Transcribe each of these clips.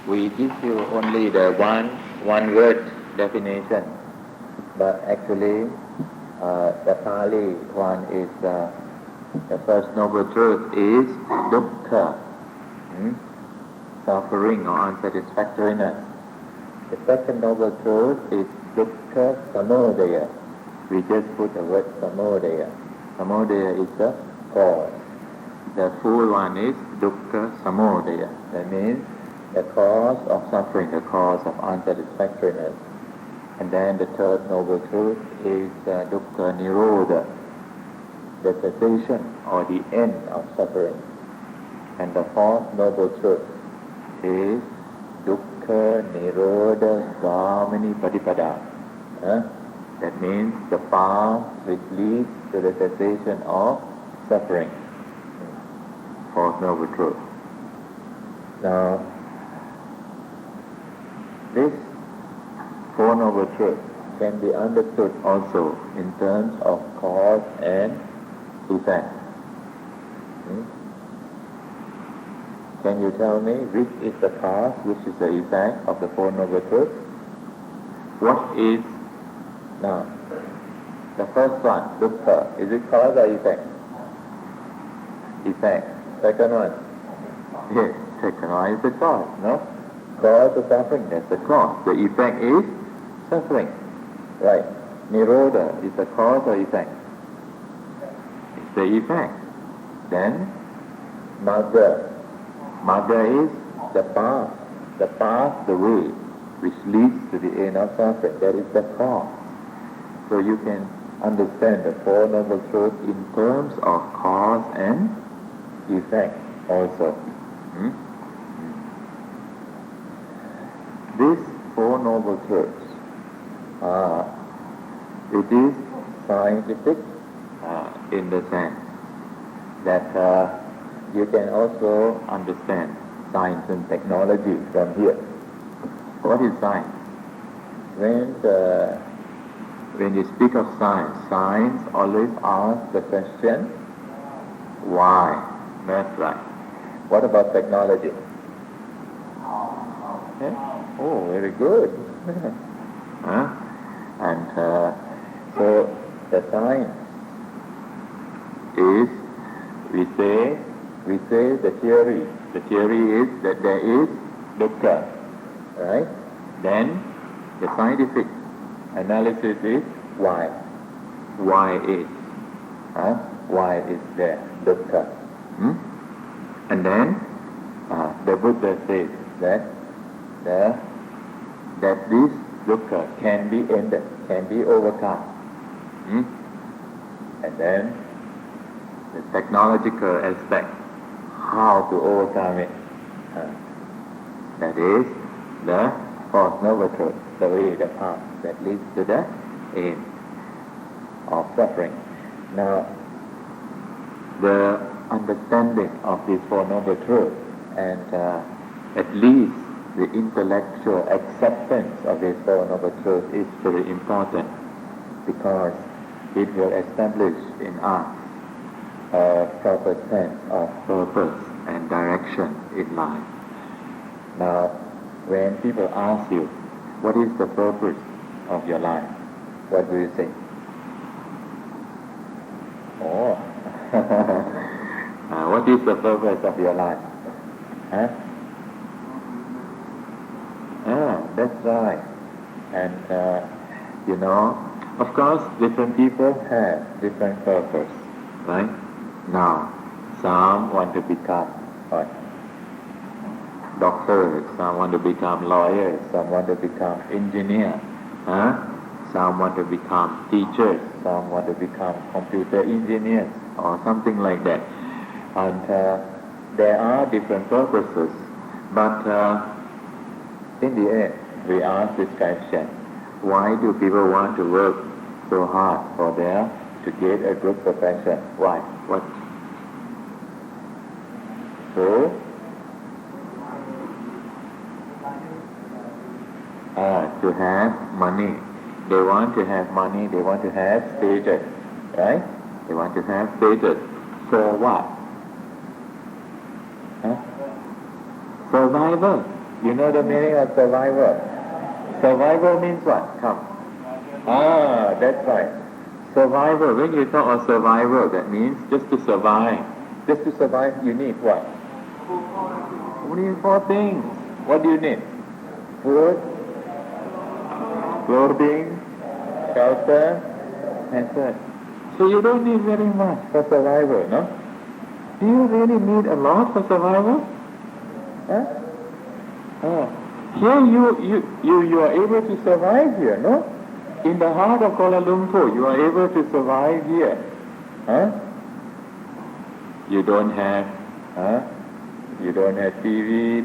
we give you only the one word definition, but actually the Pali one is the first noble truth is dukkha, suffering or unsatisfactoriness. The second noble truth is dukkha samudaya. We just put the word samudaya. Samudaya is the cause. The full one is dukkha samudaya. That means the cause of suffering, the cause of unsatisfactoriness. And then the third noble truth is dukkha nirodha, the cessation or the end of suffering. And the fourth noble truth is dukkha nirodha gamini patipada. That means the path which leads to the cessation of suffering. Fourth noble truth. Now, this Four Noble Truths can be understood also in terms of cause and effect. Can you tell me which is the cause, which is the effect of the Four Noble Truths? What is, now, the first one, dukkha, is it cause or effect? Effect. Second one? Yes, second one is the cause, no? Cause of suffering, that's the cause. The effect is suffering. Right. Nirodha is the cause or effect? It's the effect. Then, magga. Magga is the path, the way, which leads to the end of suffering. That is the cause. So you can understand the Four Noble Truths in terms of cause and effect also. These Four Noble Truths, it is scientific in the sense that you can also understand science and technology from here. What is science? When you speak of science, science always asks the question, why? That's right. What about technology? Yeah? Oh, very good. And so the science is, we say the theory. The theory is that there is dukkha, right? Then the scientific analysis is why. Why is there dukkha? And then the Buddha says that this dukkha can be ended, can be overcome. And then the technological aspect, how to overcome it. That is the Fourth Noble Truth, the way, the path that leads to the end of suffering. Now, the understanding of these Four Noble Truths and at least the intellectual acceptance of these Four Noble Truths is very important because it will establish in us a proper sense of purpose and direction in life. Now, when people ask you, what is the purpose of your life? What do you say? Oh, what is the purpose of your life? That's right. And, of course, different people have different purpose, right? Now, some want to become what? Doctors, some want to become lawyers, some want to become engineers, some want to become teachers, some want to become computer engineers, or something like that. And there are different purposes, but in the end, we ask this question, why do people want to work so hard to get a good profession? Why? What? So, to have money. They want to have money, they want to have status, right? They want to have status. For what? Survival. You know the meaning of survival? Survival means what? Come. That's right. Survival. When you talk of survival, that means just to survive. Just to survive, you need what? Only 4 things. What do you need? Food, clothing, shelter, and food. So you don't need very much for survival, no? Do you really need a lot for survival? Huh? Here you are able to survive here, no? In the heart of Kuala Lumpur, you are able to survive here. Huh? You don't have TV,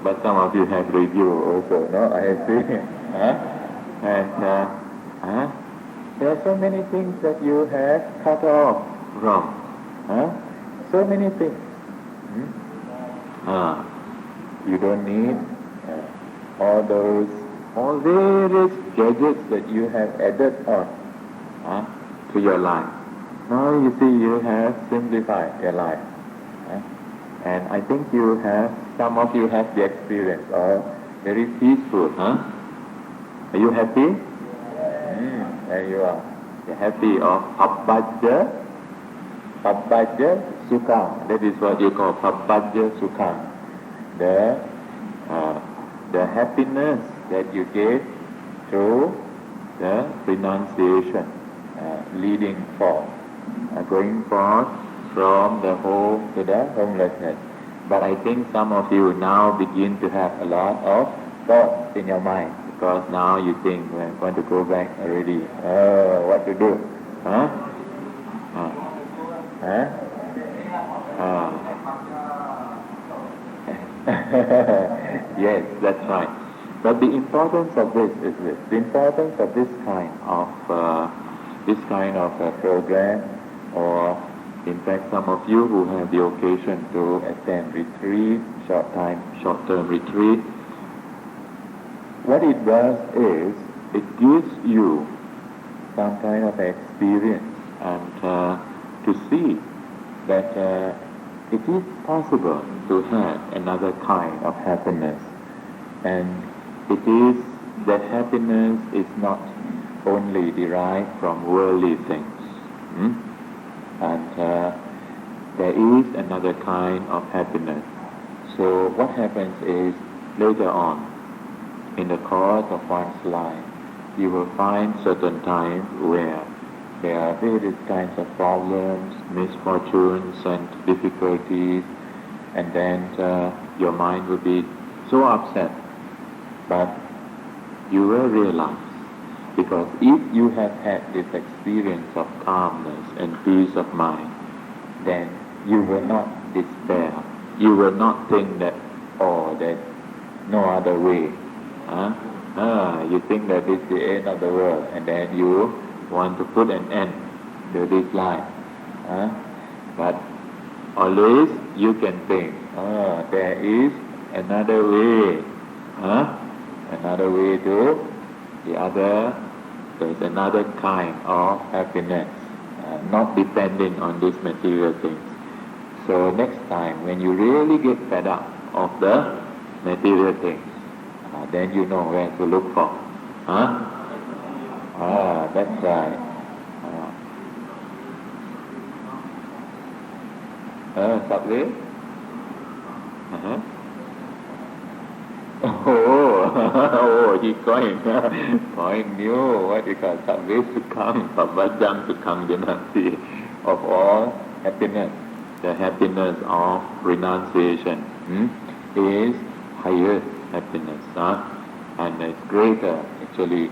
but some of you have radio also, no? I have seen. And there are so many things that you have cut off from. So many things. You don't need all various gadgets that you have added on to your life. Now you see you have simplified your life. And I think some of you have the experience of very peaceful. Are you happy? There you are. You're happy of Pabbajja Sukham. That is what you call Pabbajja Sukham. The happiness that you get through the renunciation, leading forth, going forth from the home to the homelessness. But I think some of you now begin to have a lot of thoughts in your mind, because now you think, well, I want to go back already. What to do? Yes, that's right. But the importance of this is this. The importance of this kind of program, or in fact some of you who have the occasion to attend retreat, short-term retreat, what it does is it gives you some kind of experience and to see that it is possible to have another kind of happiness, and it is that happiness is not only derived from worldly things, and there is another kind of happiness. So what happens is, later on in the course of one's life, you will find certain times where there are various kinds of problems, misfortunes and difficulties, and then your mind will be so upset. But you will realize, because if you have had this experience of calmness and peace of mind, then you will not despair. You will not think that, there's no other way. You think that this is the end of the world, and then you want to put an end to this life. But always you can think, there is another way. Another way to there's another kind of happiness, not depending on these material things. So next time when you really get fed up of the material things, then you know where to look for. That's right. Subway? He's going new, what you call Subway Sukham, Pabbajjam Sukham Dinasti, of all happiness. The happiness of renunciation is highest happiness, and it's greater. Actually,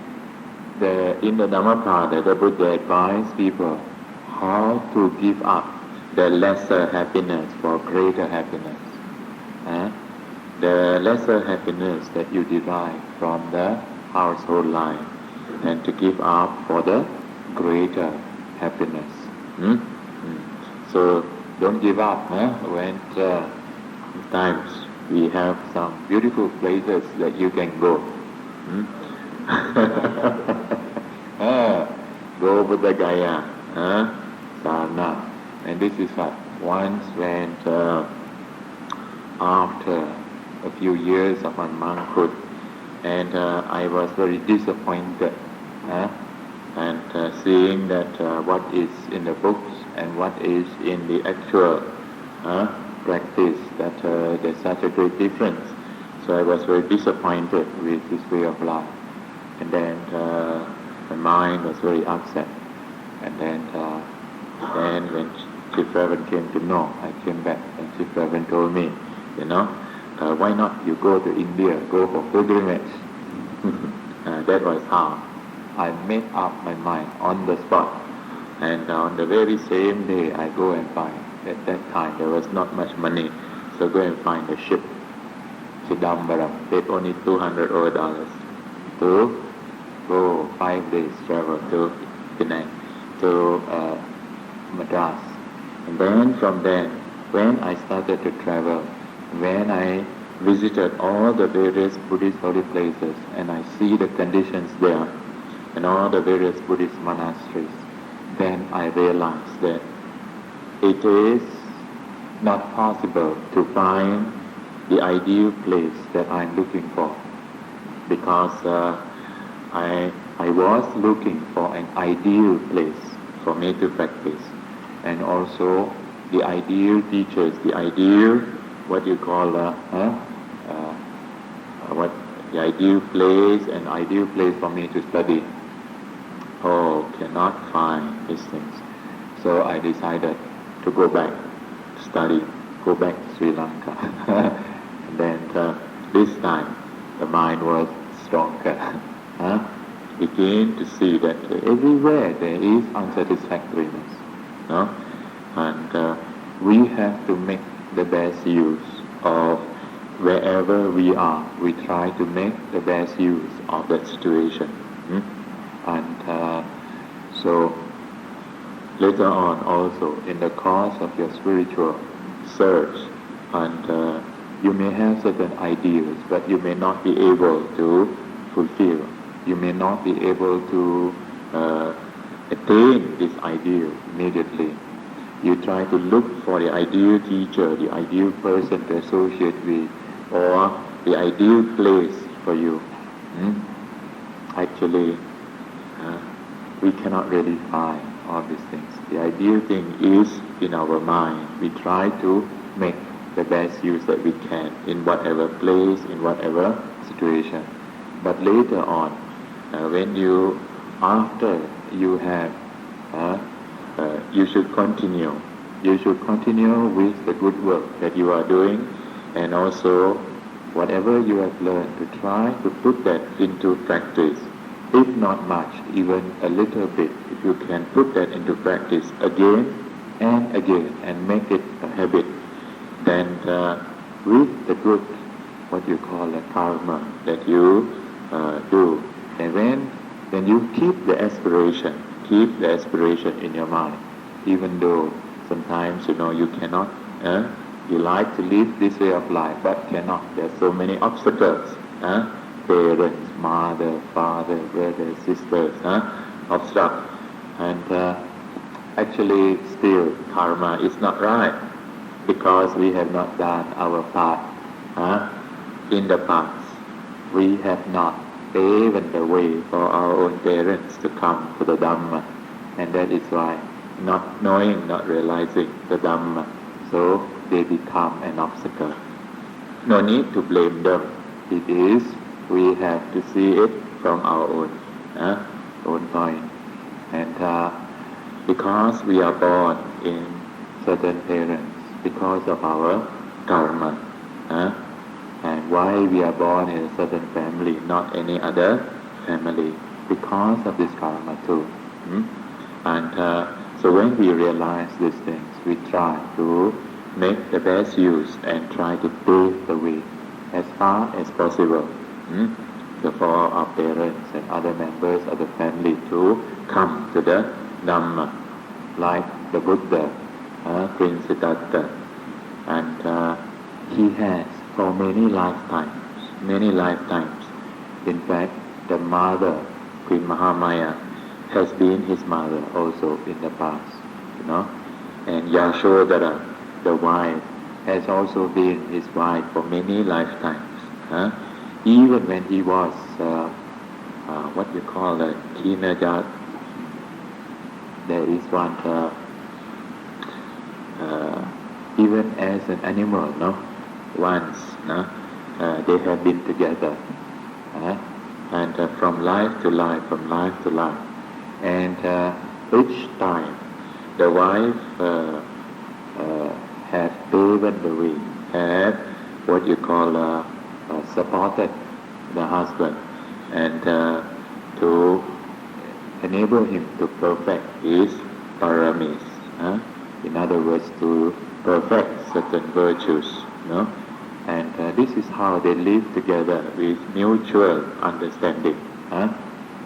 in the Dhammapada, the Buddha advised people how to give up the lesser happiness for greater happiness. The lesser happiness that you derive from the household life, and to give up for the greater happiness. So don't give up. When sometimes we have some beautiful places that you can go. Go Buddha Gaya, Sarnath. And this is what once went after a few years of my monkhood, and I was very disappointed, and seeing that what is in the books and what is in the actual practice, that there's such a great difference. So I was very disappointed with this way of life, and then my mind was very upset. And then when Chief Reverend came to know, I came back, and Chief Reverend told me, why not you go to India, go for pilgrimage? That was how I made up my mind on the spot. And on the very same day, I go and find, at that time there was not much money, so go and find a ship, Chidambaram, paid only $200 to go 5 days travel to Penang, to Madras. And then from there, when I started to travel, when I visited all the various Buddhist holy places, and I see the conditions there, and all the various Buddhist monasteries, then I realized that it is not possible to find the ideal place that I'm looking for, because I was looking for an ideal place for me to practice, and also the ideal teachers, the ideal the ideal place, an ideal place for me to study. Oh, cannot find these things. So I decided to go back to study, go back to Sri Lanka. And then this time the mind was stronger. Begin to see that everywhere there is unsatisfactoriness. No? And we have to make the best use of wherever we are. We try to make the best use of that situation. And so later on also, in the course of your spiritual search, and you may have certain ideals, but you may not be able to fulfill. You may not be able to attain this ideal immediately. You try to look for the ideal teacher, the ideal person to associate with, or the ideal place for you. Actually, we cannot really find all these things. The ideal thing is in our mind. We try to make the best use that we can in whatever place, in whatever situation. But later on, after you have, you should continue. You should continue with the good work that you are doing, and also whatever you have learned, to try to put that into practice. If not much, even a little bit, if you can put that into practice again and again and make it a habit, then with the good, what you call a karma that you do, and then you keep the aspiration in your mind, even though sometimes you cannot, you like to live this way of life, but cannot. There are so many obstacles. Parents, mother, father, brothers, sisters, obstruct. And actually still karma is not right, because we have not done our part. In the past, we have not paved the way for our own parents to come to the Dhamma, and that is why, not knowing, not realizing the Dhamma, so they become an obstacle. No need to blame them. It is, we have to see it from our own point. And because we are born in certain parents, because of our karma, and why we are born in a certain family, not any other family, because of this karma too. And so when we realize these things, we try to make the best use and try to pave the way as far as possible for our parents and other members of the family to come to the Dhamma, like the Buddha, Prince Siddhartha. And he has for many lifetimes. In fact, the mother, Queen Mahamaya, has been his mother also in the past, And Yashodhara, the wife has also been his wife for many lifetimes. Even when he was what you call a teenager, there is one even as an animal, no, once, no, they have been together, and from life to life, and each time the wife have paved the way, have what you call supported the husband, and to enable him to perfect his paramis. In other words, to perfect certain virtues. No? And this is how they live together with mutual understanding.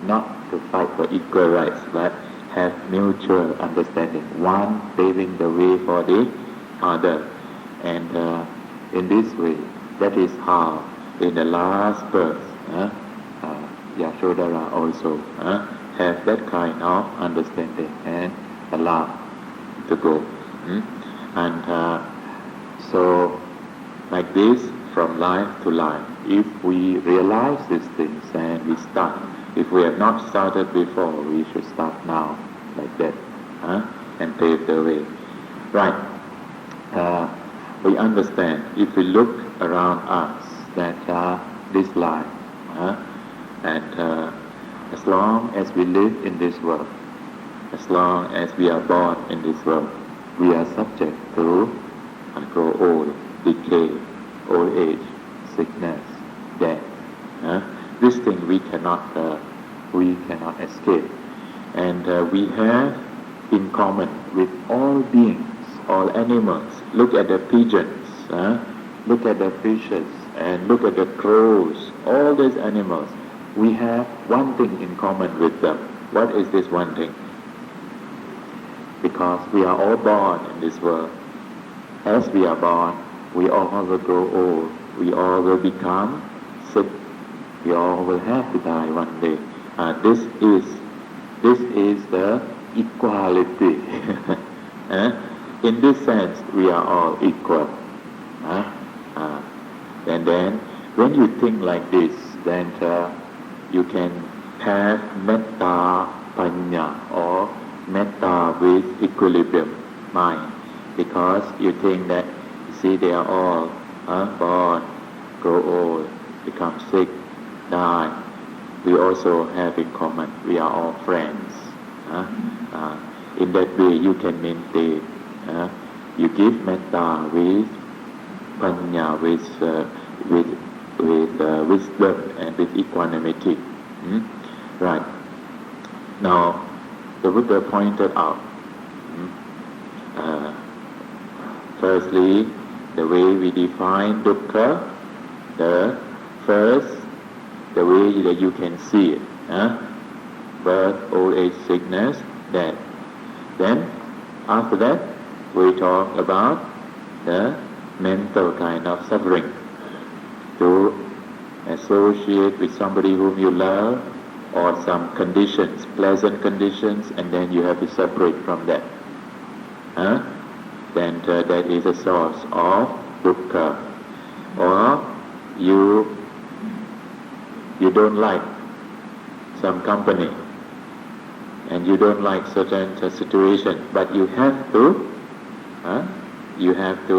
Not to fight for equal rights, but have mutual understanding. One paving the way for the other. And in this way, that is how in the last birth, Yashodhara also have that kind of understanding and allow to go. And so, like this, from life to life, if we realize these things and we start, if we have not started before, we should start now, like that, and pave the way. Right. We understand, if we look around us, that this life, and as long as we live in this world, as long as we are born in this world, we are subject to grow old, decay, old age, sickness, death. This thing we cannot escape, and we have in common with all beings, all animals. Look at the pigeons, look at the fishes, and look at the crows. All these animals, we have one thing in common with them. What is this one thing? Because we are all born in this world. As we are born, we all will grow old. We all will become sick. We all will have to die one day. This is the equality. In this sense, we are all equal. And then, when you think like this, then you can have metta panya, or metta with equilibrium mind, because you think that, see, they are all born, grow old, become sick, die. We also have in common, we are all friends. In that way you can maintain. You give metta with panya, with wisdom and with equanimity. Right. Now, the Buddha pointed out, firstly, the way we define dukkha, the way that you can see it, birth, old age, sickness, death. Then, after that, we talk about the mental kind of suffering, to associate with somebody whom you love, or some conditions, pleasant conditions, and then you have to separate from that. Then that is a source of dukkha. Or you don't like some company, and you don't like certain situation, but you have to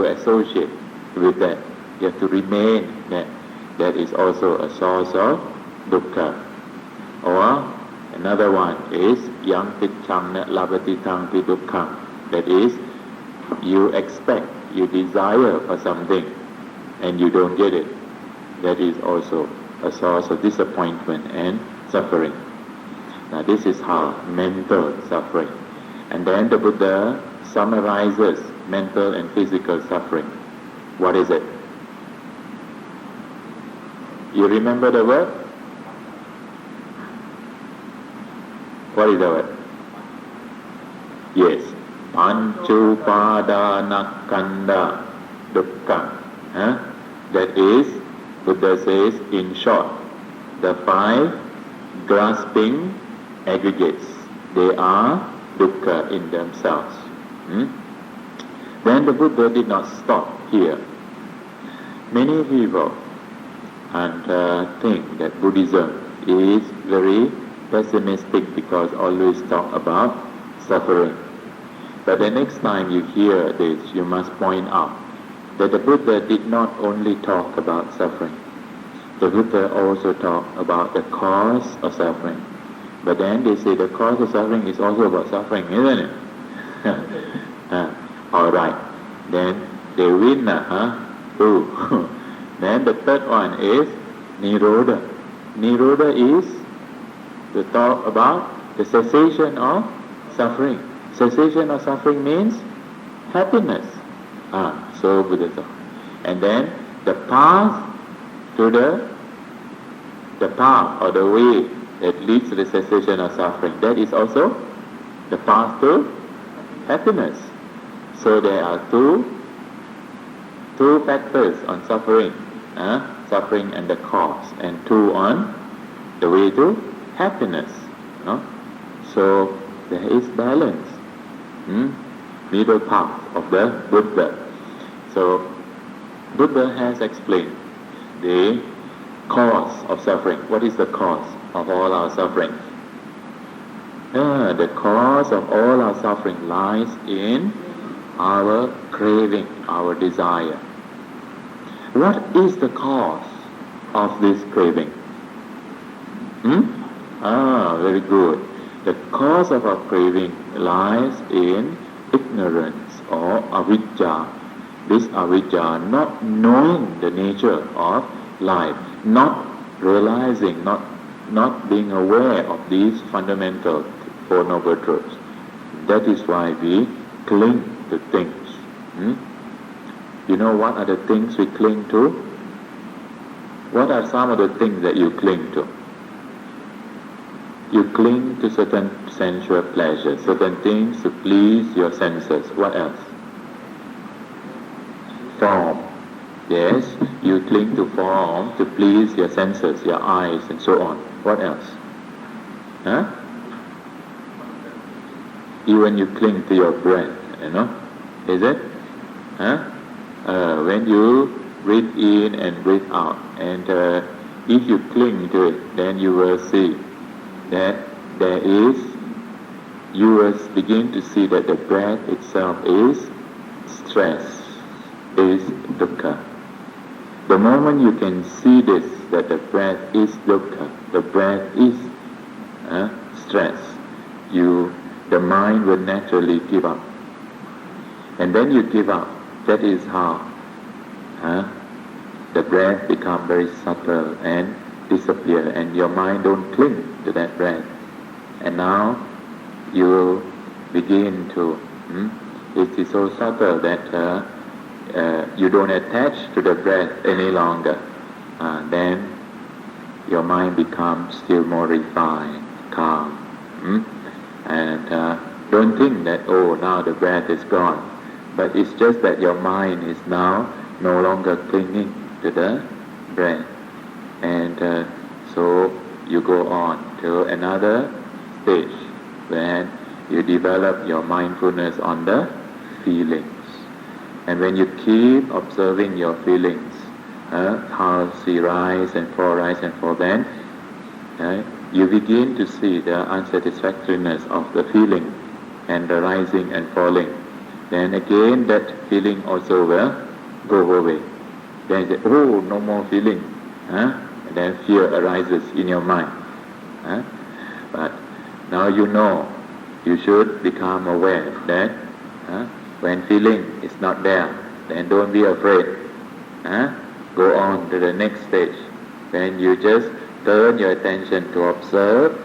associate with that. You have to remain that. That is also a source of dukkha. Or another one is yang tichang na labati tang pi dukkham. That is, you expect, you desire for something, and you don't get it. That is also a source of disappointment and suffering. Now this is how mental suffering. And then the Buddha summarizes mental and physical suffering. What is it? You remember the word? What is the word? Yes. Panchupadana dukkha. That is, Buddha says, in short, the 5 grasping aggregates. They are dukkha in themselves. Then the Buddha did not stop here. Many people think that Buddhism is very pessimistic because always talk about suffering. But the next time you hear this, you must point out that the Buddha did not only talk about suffering. The Buddha also talked about the cause of suffering. But then they say the cause of suffering is also about suffering, isn't it? All right. Then they win, Ooh. Then the third one is Nirodha. Nirodha is the talk about the cessation of suffering. Cessation of suffering means happiness. So Buddha talk. And then the path to the path or the way that leads to the cessation of suffering, that is also the path to happiness. So there are two factors on suffering, suffering and the cause, and two on the way to happiness. So there is balance, middle path of the Buddha. So Buddha has explained the cause of suffering. What is the cause of all our suffering? The cause of all our suffering lies in our craving, our desire. What is the cause of this craving? Very good. The cause of our craving lies in ignorance or avidya. This avidya, not knowing the nature of life, not realizing, not being aware of these fundamental Four Noble Truths. That is why we cling to things. You know what are the things we cling to? What are some of the things that you cling to? You cling to certain sensual pleasures, certain things to please your senses. What else? Form. Yes, you cling to form to please your senses, your eyes, and so on. What else? Even you cling to your breath, is it? When you breathe in and breathe out, and if you cling to it, then you will see that you will begin to see that the breath itself is stress, is dukkha. The moment you can see this, that the breath is dukkha, the breath is stress, the mind will naturally give up. And then you give up. That is how the breath become very subtle and disappear, and your mind don't cling to that breath. And now you begin to, it is so subtle that you don't attach to the breath any longer. Then your mind becomes still more refined, calm. And don't think that, now the breath is gone. But it's just that your mind is now no longer clinging to the breath. And so you go on to another stage when you develop your mindfulness on the feelings. And when you keep observing your feelings, how they rise and fall, then you begin to see the unsatisfactoriness of the feeling and the rising and falling. Then again that feeling also will go away. Then you say, no more feeling. And then fear arises in your mind. But now you know, you should become aware that when feeling is not there, then don't be afraid. Go on to the next stage. Then you just turn your attention to observe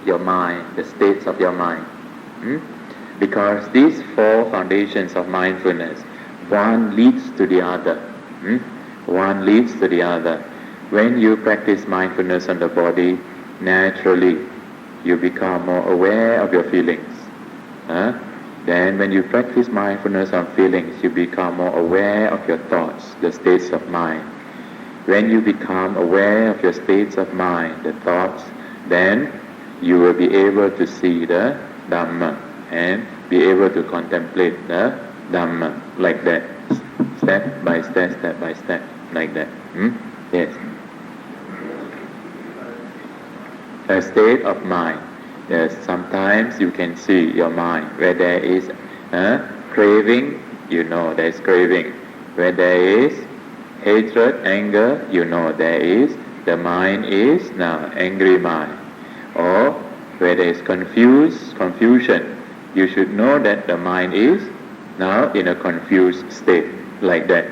your mind, the states of your mind. Because these four foundations of mindfulness, one leads to the other. One leads to the other. When you practice mindfulness on the body, naturally you become more aware of your feelings. Then when you practice mindfulness on feelings, you become more aware of your thoughts, the states of mind. When you become aware of your states of mind, the thoughts, then you will be able to see the Dhamma and be able to contemplate the Dhamma like that. step by step, like that. Yes. A state of mind. Yes, sometimes you can see your mind where there is craving, you know there is craving. Where there is hatred, anger, you know there is, the mind is now angry mind. Or where there is confusion, you should know that the mind is now in a confused state, like that.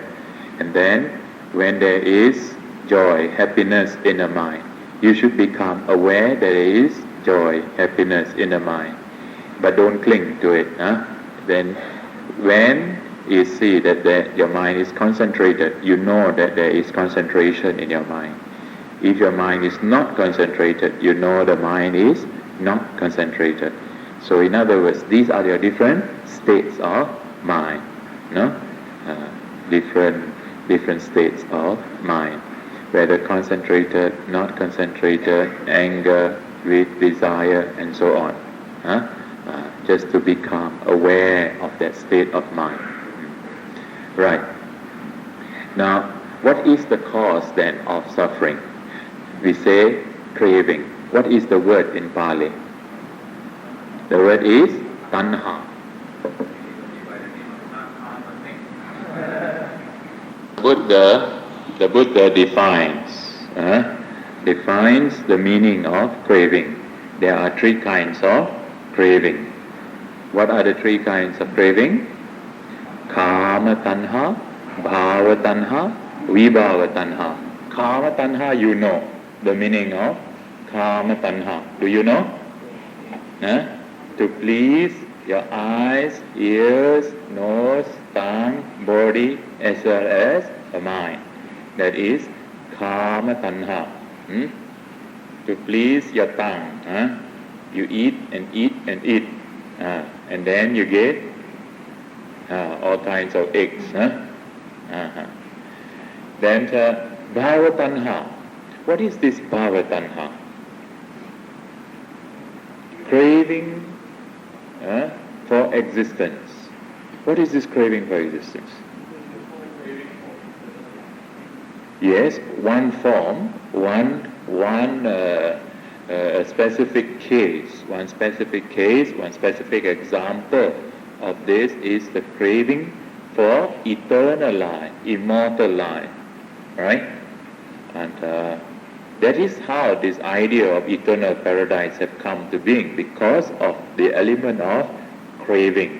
And then when there is joy, happiness in the mind, you should become aware that there is joy, happiness in the mind. But don't cling to it. Then when you see that your mind is concentrated, you know that there is concentration in your mind. If your mind is not concentrated, you know the mind is not concentrated. So in other words, these are your different states of mind. Different states of mind. Whether concentrated, not concentrated, anger, with desire, and so on. Just to become aware of that state of mind. Right. Now, what is the cause then of suffering? We say craving. What is the word in Pali? The word is tanha. The Buddha defines the meaning of craving. There are three kinds of craving. What are the three kinds of craving? Kama tanha, bhava tanha, vibhava tanha. Kama tanha, you know the meaning of kama tanha. Do you know? To please your eyes, ears, nose, tongue, body, as well as the mind. That is kama tanha. To please your tongue. You eat and eat and eat. And then you get all kinds of eggs. Then bhava tanha. What is this bhava tanha? Craving for existence. What is this craving for existence? Yes, one form, one specific case, one specific example of this is the craving for eternal life, immortal life, right? And that is how this idea of eternal paradise have come to being, because of the element of craving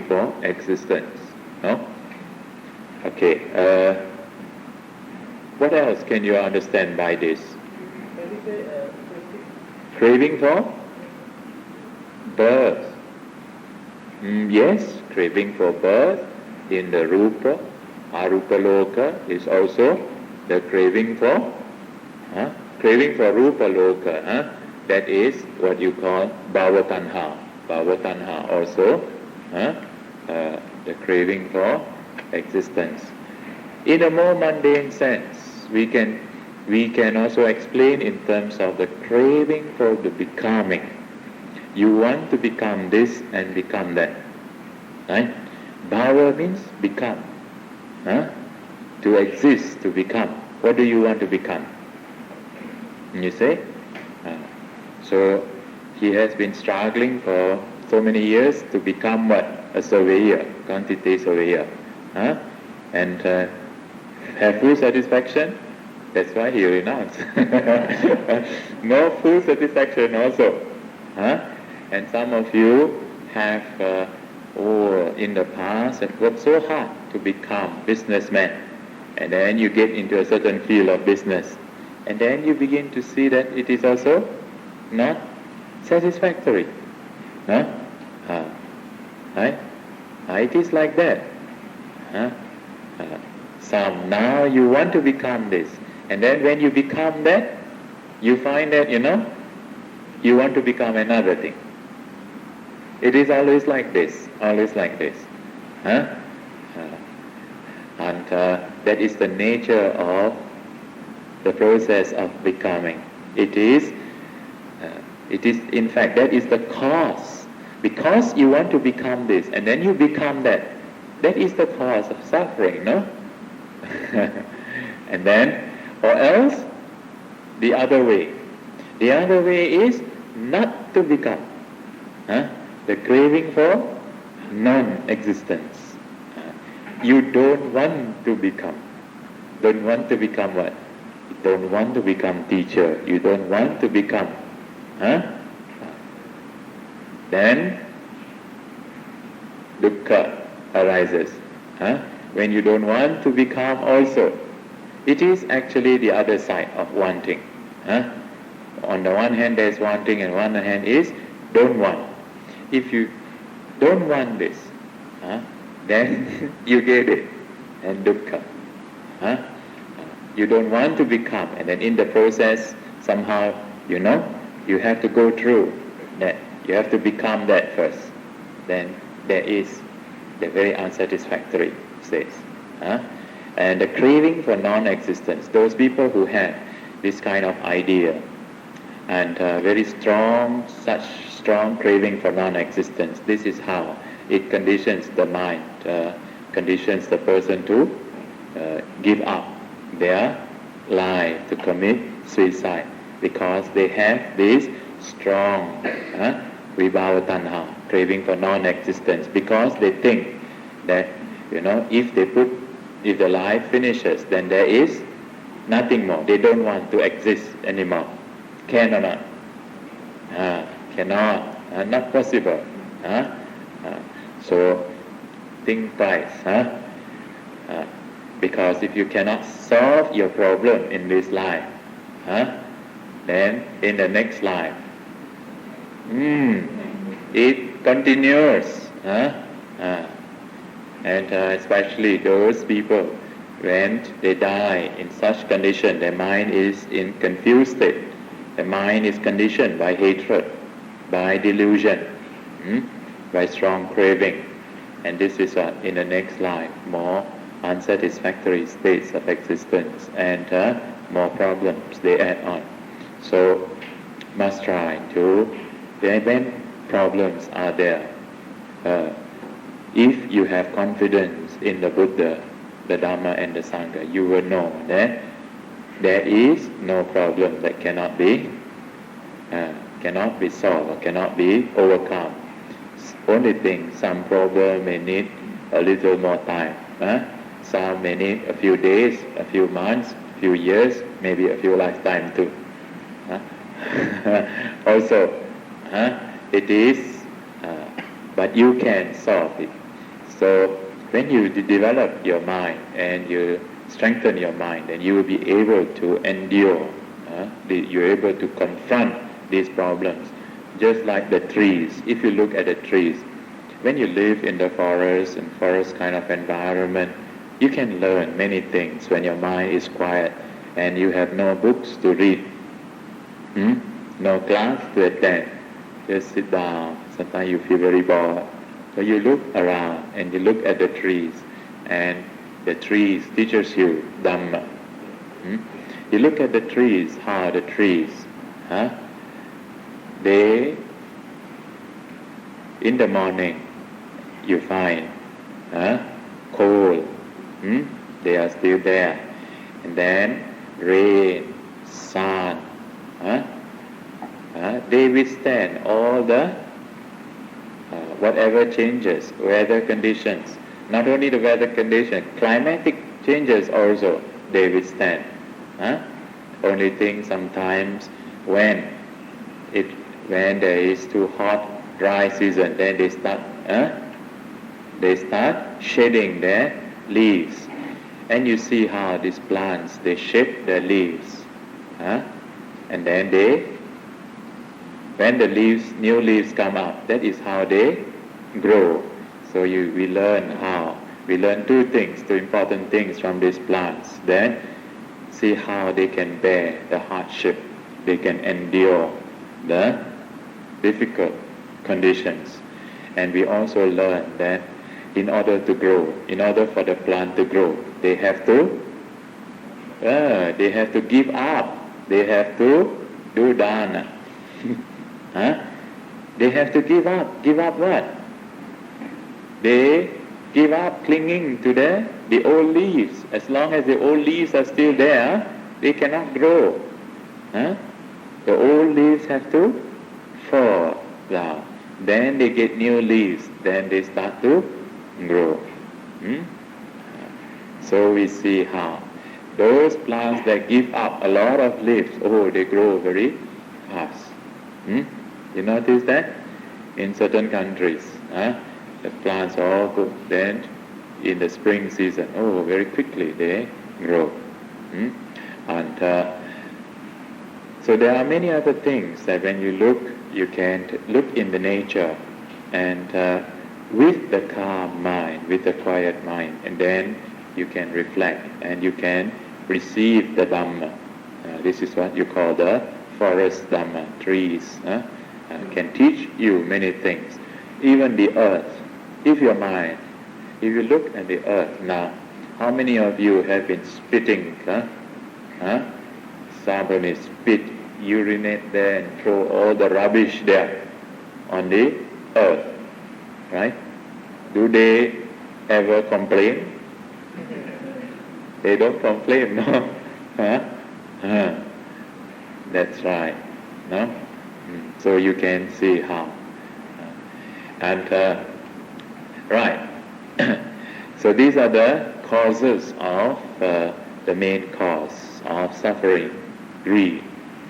for existence. No? Okay. What else can you understand by this? Craving for birth. Yes, craving for birth in the rupa, arupa loka is also the craving for rupa loka. That is what you call bhava tanha. Bhava tanha also the craving for existence. In a more mundane sense, we can also explain in terms of the craving for the becoming. You want to become this and become that, right? Bhava means become, to exist, to become. What do you want to become? You say, so he has been struggling for so many years to become what? A surveyor, quantity surveyor, and have full satisfaction. That's why he renounced. No full satisfaction also. And some of you have, in the past, have worked so hard to become businessmen. And then you get into a certain field of business. And then you begin to see that it is also not satisfactory. Right? It is like that. Some now you want to become this. And then when you become that, you find that, you want to become another thing. It is always like this. And that is the nature of the process of becoming. It is in fact, that is the cause. Because you want to become this, and then you become that, That is the cause of suffering, no? And then, or else, the other way. The other way is not to become. The craving for non-existence. You don't want to become. Don't want to become what? You don't want to become teacher. You don't want to become. Then dukkha arises. When you don't want to become also, it is actually the other side of wanting. On the one hand there is wanting, and on the hand is don't want. If you don't want this, then you get it, and dukkha. You don't want to become, and then in the process somehow, you have to go through that. You have to become that first. Then there is the very unsatisfactory state. And the craving for non-existence, those people who have this kind of idea and very such strong craving for non-existence, this is how it conditions the mind, conditions the person to give up their life, to commit suicide, because they have this strong vibhava tanha, craving for non-existence, because they think that if the life finishes, then there is nothing more. They don't want to exist anymore. Can or not? Cannot. Not possible. So think twice. Because if you cannot solve your problem in this life, then in the next life, it continues. And especially those people, when they die in such condition, their mind is in confused state. The mind is conditioned by hatred, by delusion, by strong craving. And this is in the next life, more unsatisfactory states of existence, and more problems they add on. So must try to, when problems are there, if you have confidence in the Buddha, the Dhamma and the Sangha, you will know that there is no problem that cannot be solved or cannot be overcome. Only thing, some problem may need a little more time. Some may need a few days, a few months, a few years, maybe a few lifetime too. Also, it is, but you can solve it. So when you develop your mind and you strengthen your mind, then you will be able to endure. You're able to confront these problems. Just like the trees. If you look at the trees, when you live in the forest and forest kind of environment, you can learn many things when your mind is quiet and you have no books to read, no class to attend. Just sit down. Sometimes you feel very bored. So you look around and you look at the trees, and the trees teaches you Dhamma. You look at the trees, how the trees, they, in the morning, you find cold, they are still there. And then rain, sun, they withstand all the whatever changes, weather conditions. Not only the weather condition, climatic changes also they withstand. Only thing sometimes when there is too hot, dry season, then they start shedding their leaves. And you see how these plants, they shed their leaves. And then when the new leaves come up, that is how they grow. So we learn two important things from these plants. Then see how they can bear the hardship, they can endure the difficult conditions. And we also learn that in order to grow, in order for the plant to grow, they have to give up, they have to do dana. They have to give up what? They give up clinging to the old leaves. As long as the old leaves are still there, they cannot grow. The old leaves have to fall down. Then they get new leaves. Then they start to grow. So we see how those plants that give up a lot of leaves, they grow very fast. You notice that? In certain countries, the plants all go. Then in the spring season, very quickly they grow. And so there are many other things that when you look, you can look in the nature and with the calm mind, with the quiet mind, and then you can reflect and you can receive the Dhamma. This is what you call the forest Dhamma, trees. Can teach you many things. Even the earth. If you look at the earth now, how many of you have been spitting? Somebody spit, urinate there and throw all the rubbish there on the earth, right? Do they ever complain? They don't complain, no? That's right, no? So you can see how. Right. So these are the causes of the main cause of suffering, greed,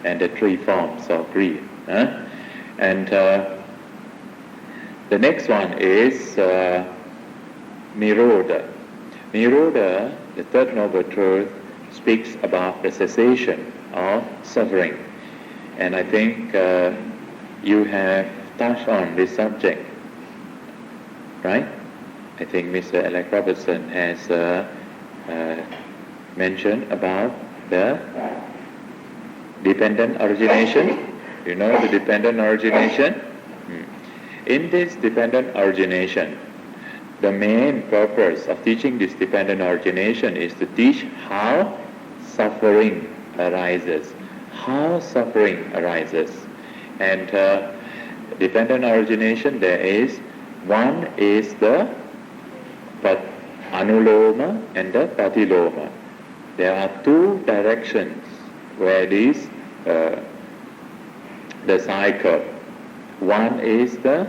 and the three forms of greed. And the next one is Nirodha. Nirodha, the third noble truth, speaks about the cessation of suffering. And I think you have touched on this subject, right? I think Mr. Alex Robertson has mentioned about the dependent origination. You know the dependent origination? In this dependent origination, the main purpose of teaching this dependent origination is to teach how suffering arises. How suffering arises. And dependent origination, there is one is the anuloma and the patiloma. There are two directions where this the cycle. One is the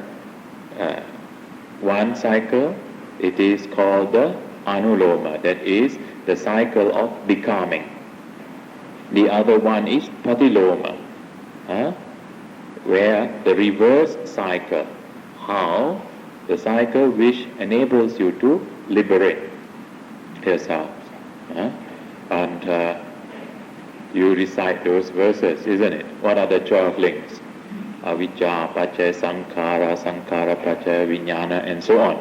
one cycle. It is called the anuloma. That is the cycle of becoming. The other one is patiloma, where the reverse cycle. How the cycle which enables you to liberate yourself. And you recite those verses, isn't it? What are the 12 links? Avijja, Paccaya Sankhara, Sankhara, Paccaya Vijnana, and so on.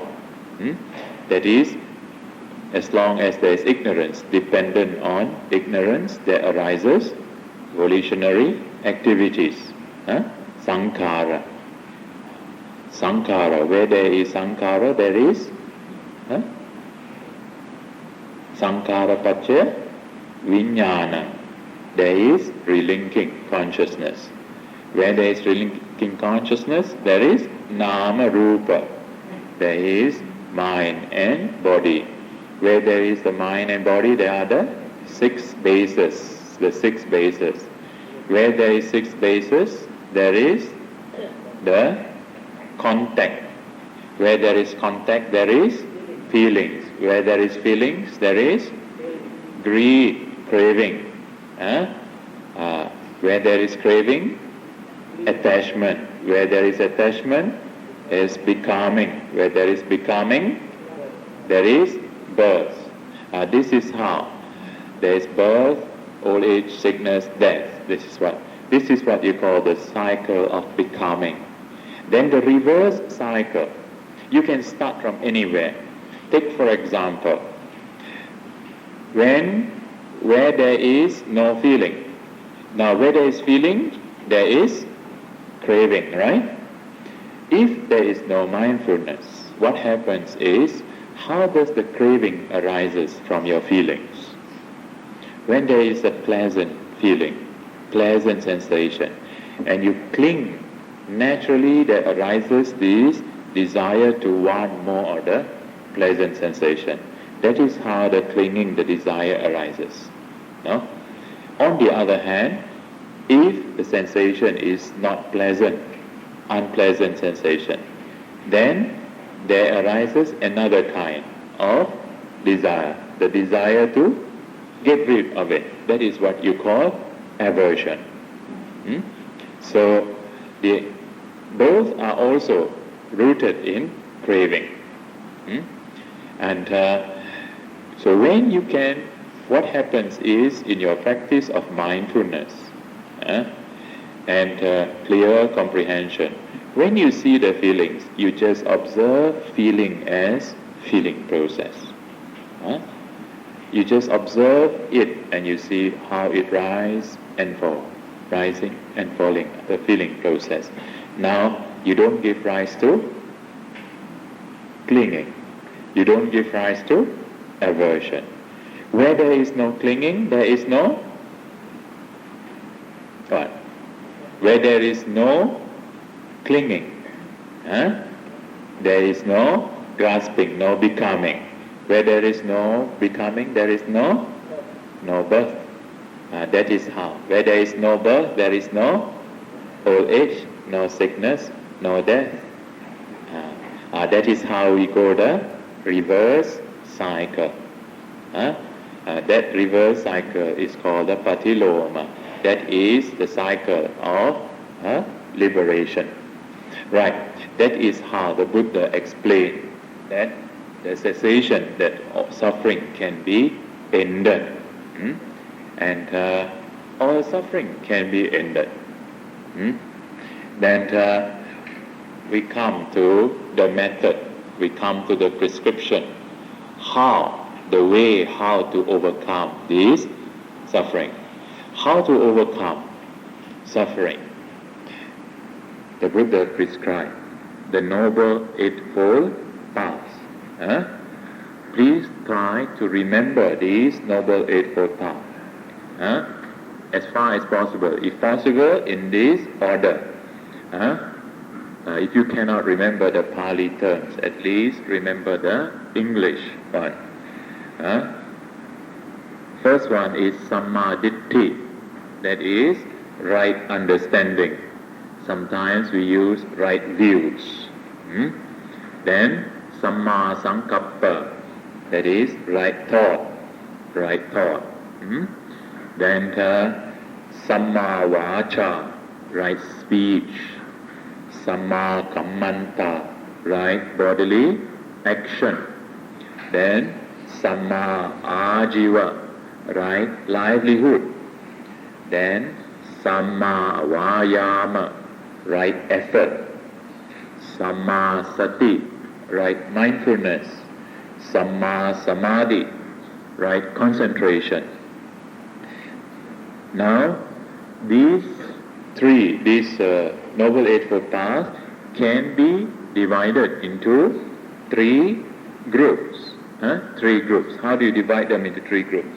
That is, as long as there is ignorance, dependent on ignorance, there arises volitionary activities. Sankhara. Sankhara. Where there is sankhara, there is Sankhara Paccaya Vijnana. There is relinking consciousness. Where there is relinking consciousness, there is Nama Rupa. There is mind and body. Where there is the mind and body, there are the 6 bases. The 6 bases. Where there is 6 bases, there is the contact. Where there is contact, there is feelings. Where there is feelings, there is greed, craving. Where there is craving, attachment. Where there is attachment, is becoming. Where there is becoming, there is birth. This is how. There is birth, old age, sickness, death. This is what you call the cycle of becoming. Then the reverse cycle. You can start from anywhere. Take for example, where there is no feeling. Now where there is feeling, there is craving, right? If there is no mindfulness, what happens is, how does the craving arises from your feelings? When there is a pleasant feeling, pleasant sensation, and you cling, naturally there arises this desire to want more of the pleasant sensation. That is how the clinging, the desire arises. No? On the other hand, if the sensation is not pleasant, unpleasant sensation, then there arises another kind of desire, the desire to get rid of it. That is what you call aversion. So both are also rooted in craving. And so when you can, what happens is in your practice of mindfulness and clear comprehension, when you see the feelings, you just observe feeling as feeling process. You just observe it and you see how it rises and falls, rising and falling, the feeling process. Now, you don't give rise to clinging. You don't give rise to aversion. Where there is no clinging, there is no what? Where there is no clinging, there is no grasping, no becoming. Where there is no becoming, there is no birth. That is how. Where there is no birth, there is no old age, no sickness, no death. That is how we go the reverse cycle. That reverse cycle is called the patiloma. That is the cycle of liberation. Right. That is how the Buddha explained that the cessation, that suffering can be ended. And all suffering can be ended. Then we come to the method, we come to the prescription, the way how to overcome this suffering. How to overcome suffering? The Buddha prescribed the Noble Eightfold Paths. Please try to remember these Noble Eightfold Paths as far as possible. If possible, in this order. If you cannot remember the Pali terms, at least remember the English one. First one is Sammaditthi, that is right understanding. Sometimes we use right views. Then Samma Sankappa, that is right thought. Then Samma Vacha, right speech. Samma Kammanta, right bodily action. Then Samma Ajiva, right livelihood. Then Samma Vayama, right effort. Samma Sati, right mindfulness. Samma Samadhi, right concentration. Now, these Noble Eightfold Paths can be divided into three groups. Three groups. How do you divide them into three groups?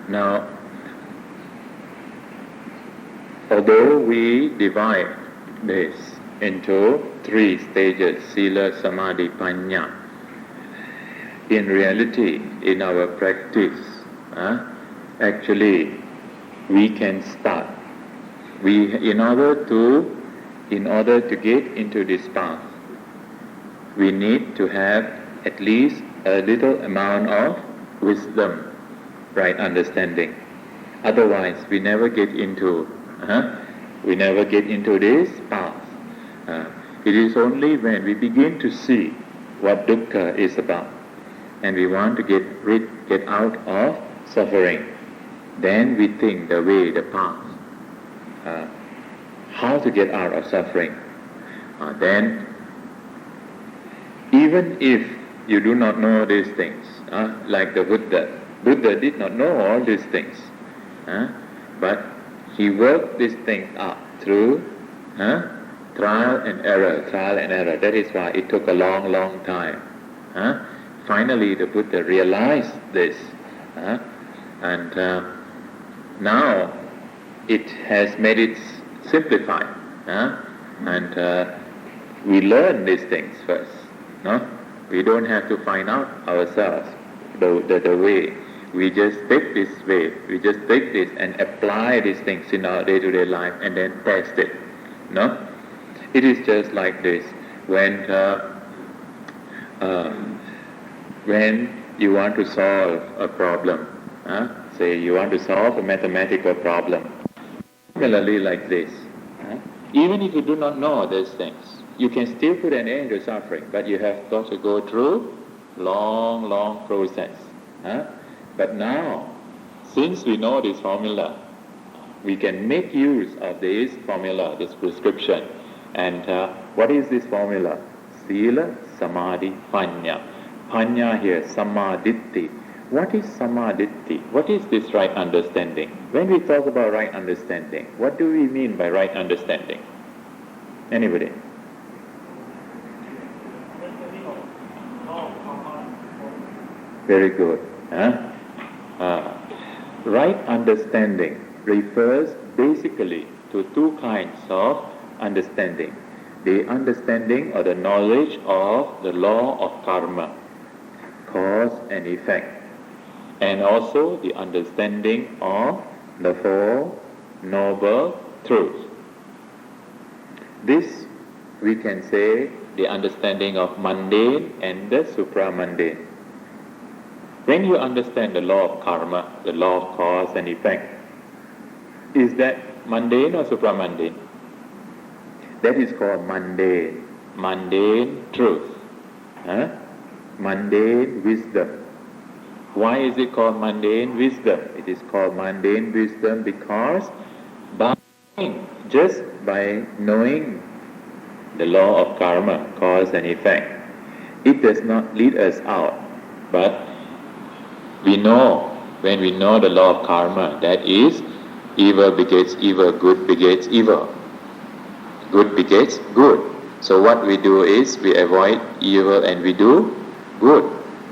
Now, although we divide this into three stages, Sila, Samadhi, Panya, in reality, in our practice, actually, we can start. In order to get into this path, we need to have at least a little amount of wisdom, right understanding. Otherwise, we never get into this path. It is only when we begin to see what dukkha is about, and we want to get out of suffering, then we think the path, how to get out of suffering. Then, even if you do not know these things. Like the Buddha. Buddha did not know all these things. But he worked these things out through trial and error. That is why it took a long, long time. Finally, the Buddha realized this. And now it has made it simplified. And we learn these things first. We don't have to find out ourselves the way. We just take this way. We just take this and apply these things in our day-to-day life and then test it. It is just like this. When you want to solve a problem, say you want to solve a mathematical problem, similarly like this. Even if you do not know these things, you can still put an end to suffering, but you have got to go through long, long process. But now, since we know this formula, we can make use of this formula, this prescription. And what is this formula? Sila, Samadhi, Panya. Panya here, Samadhitti. What is Samadhitti? What is this right understanding? When we talk about right understanding, what do we mean by right understanding? Anybody? Very good. Right understanding refers basically to two kinds of understanding. The understanding or the knowledge of the law of karma, cause and effect, and also the understanding of the Four Noble Truths. This we can say the understanding of mundane and the supramundane. When you understand the law of karma, the law of cause and effect, is that mundane or supramundane? That is called mundane. Mundane truth. Mundane wisdom. Why is it called mundane wisdom? It is called mundane wisdom because just by knowing the law of karma, cause and effect, it does not lead us out. But we know, when we know the law of karma, that is, evil begets evil, good begets evil. Good begets good. So what we do is we avoid evil and we do good.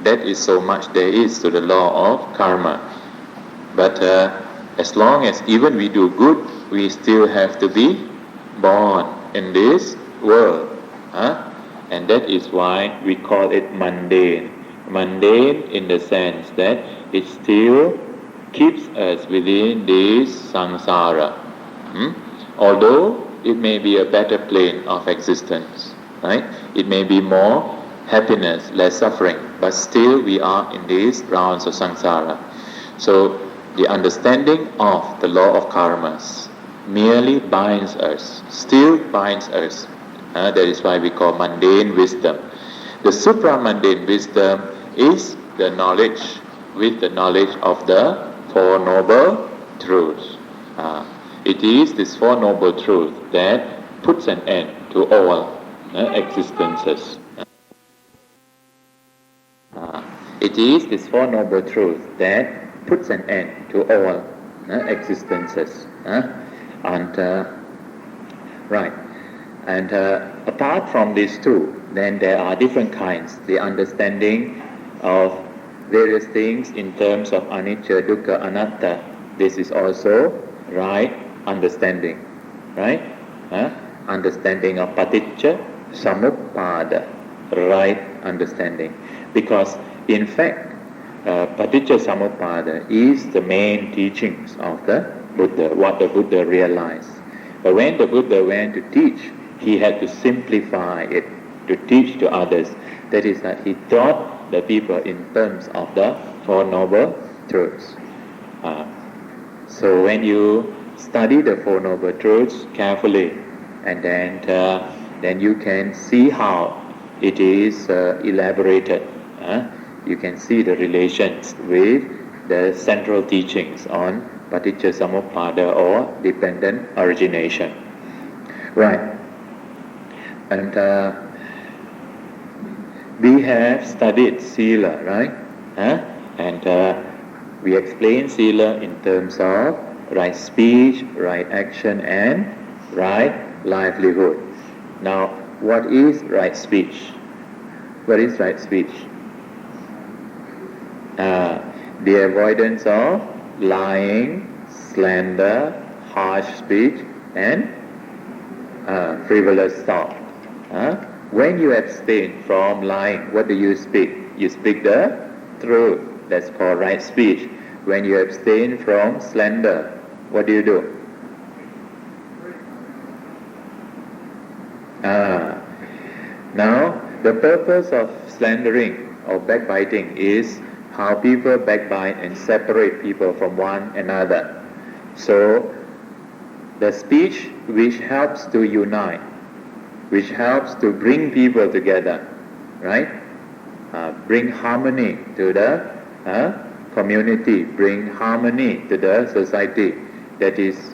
That is so much there is to the law of karma. But as long as even we do good, we still have to be born in this world. And that is why we call it mundane. Mundane in the sense that it still keeps us within this samsara. Although it may be a better plane of existence, right? It may be more happiness, less suffering, but still we are in these rounds of samsara. So the understanding of the law of karmas merely binds us, still binds us. That is why we call mundane wisdom. The supramundane wisdom is the knowledge with the knowledge of the Four Noble Truths. It is this Four Noble Truths that puts an end to all existences. It is this Four Noble Truths that puts an end to all existences. Right. And apart from these two, then there are different kinds. The understanding of various things in terms of anicca, dukkha, anatta. This is also right understanding. Right? Understanding of paticca, samuppada. Right understanding. Because in fact, paticca samuppada is the main teachings of the Buddha, what the Buddha realized. But when the Buddha went to teach, he had to simplify it, to teach to others. That is that he taught the people in terms of the Four Noble Truths. So when you study the Four Noble Truths carefully, and then you can see how it is elaborated. You can see the relations with the central teachings on paticca samuppada or dependent origination. Right. And We have studied Sila, right? And we explain Sila in terms of right speech, right action, and right livelihood. Now, what is right speech? What is right speech? The avoidance of lying, slander, harsh speech, and frivolous thought. When you abstain from lying, what do you speak? You speak the truth. That's called right speech. When you abstain from slander, what do you do? Now, the purpose of slandering or backbiting is how people backbite and separate people from one another. So, the speech which helps to unite, which helps to bring people together, right? Bring harmony to the community, bring harmony to the society. That is,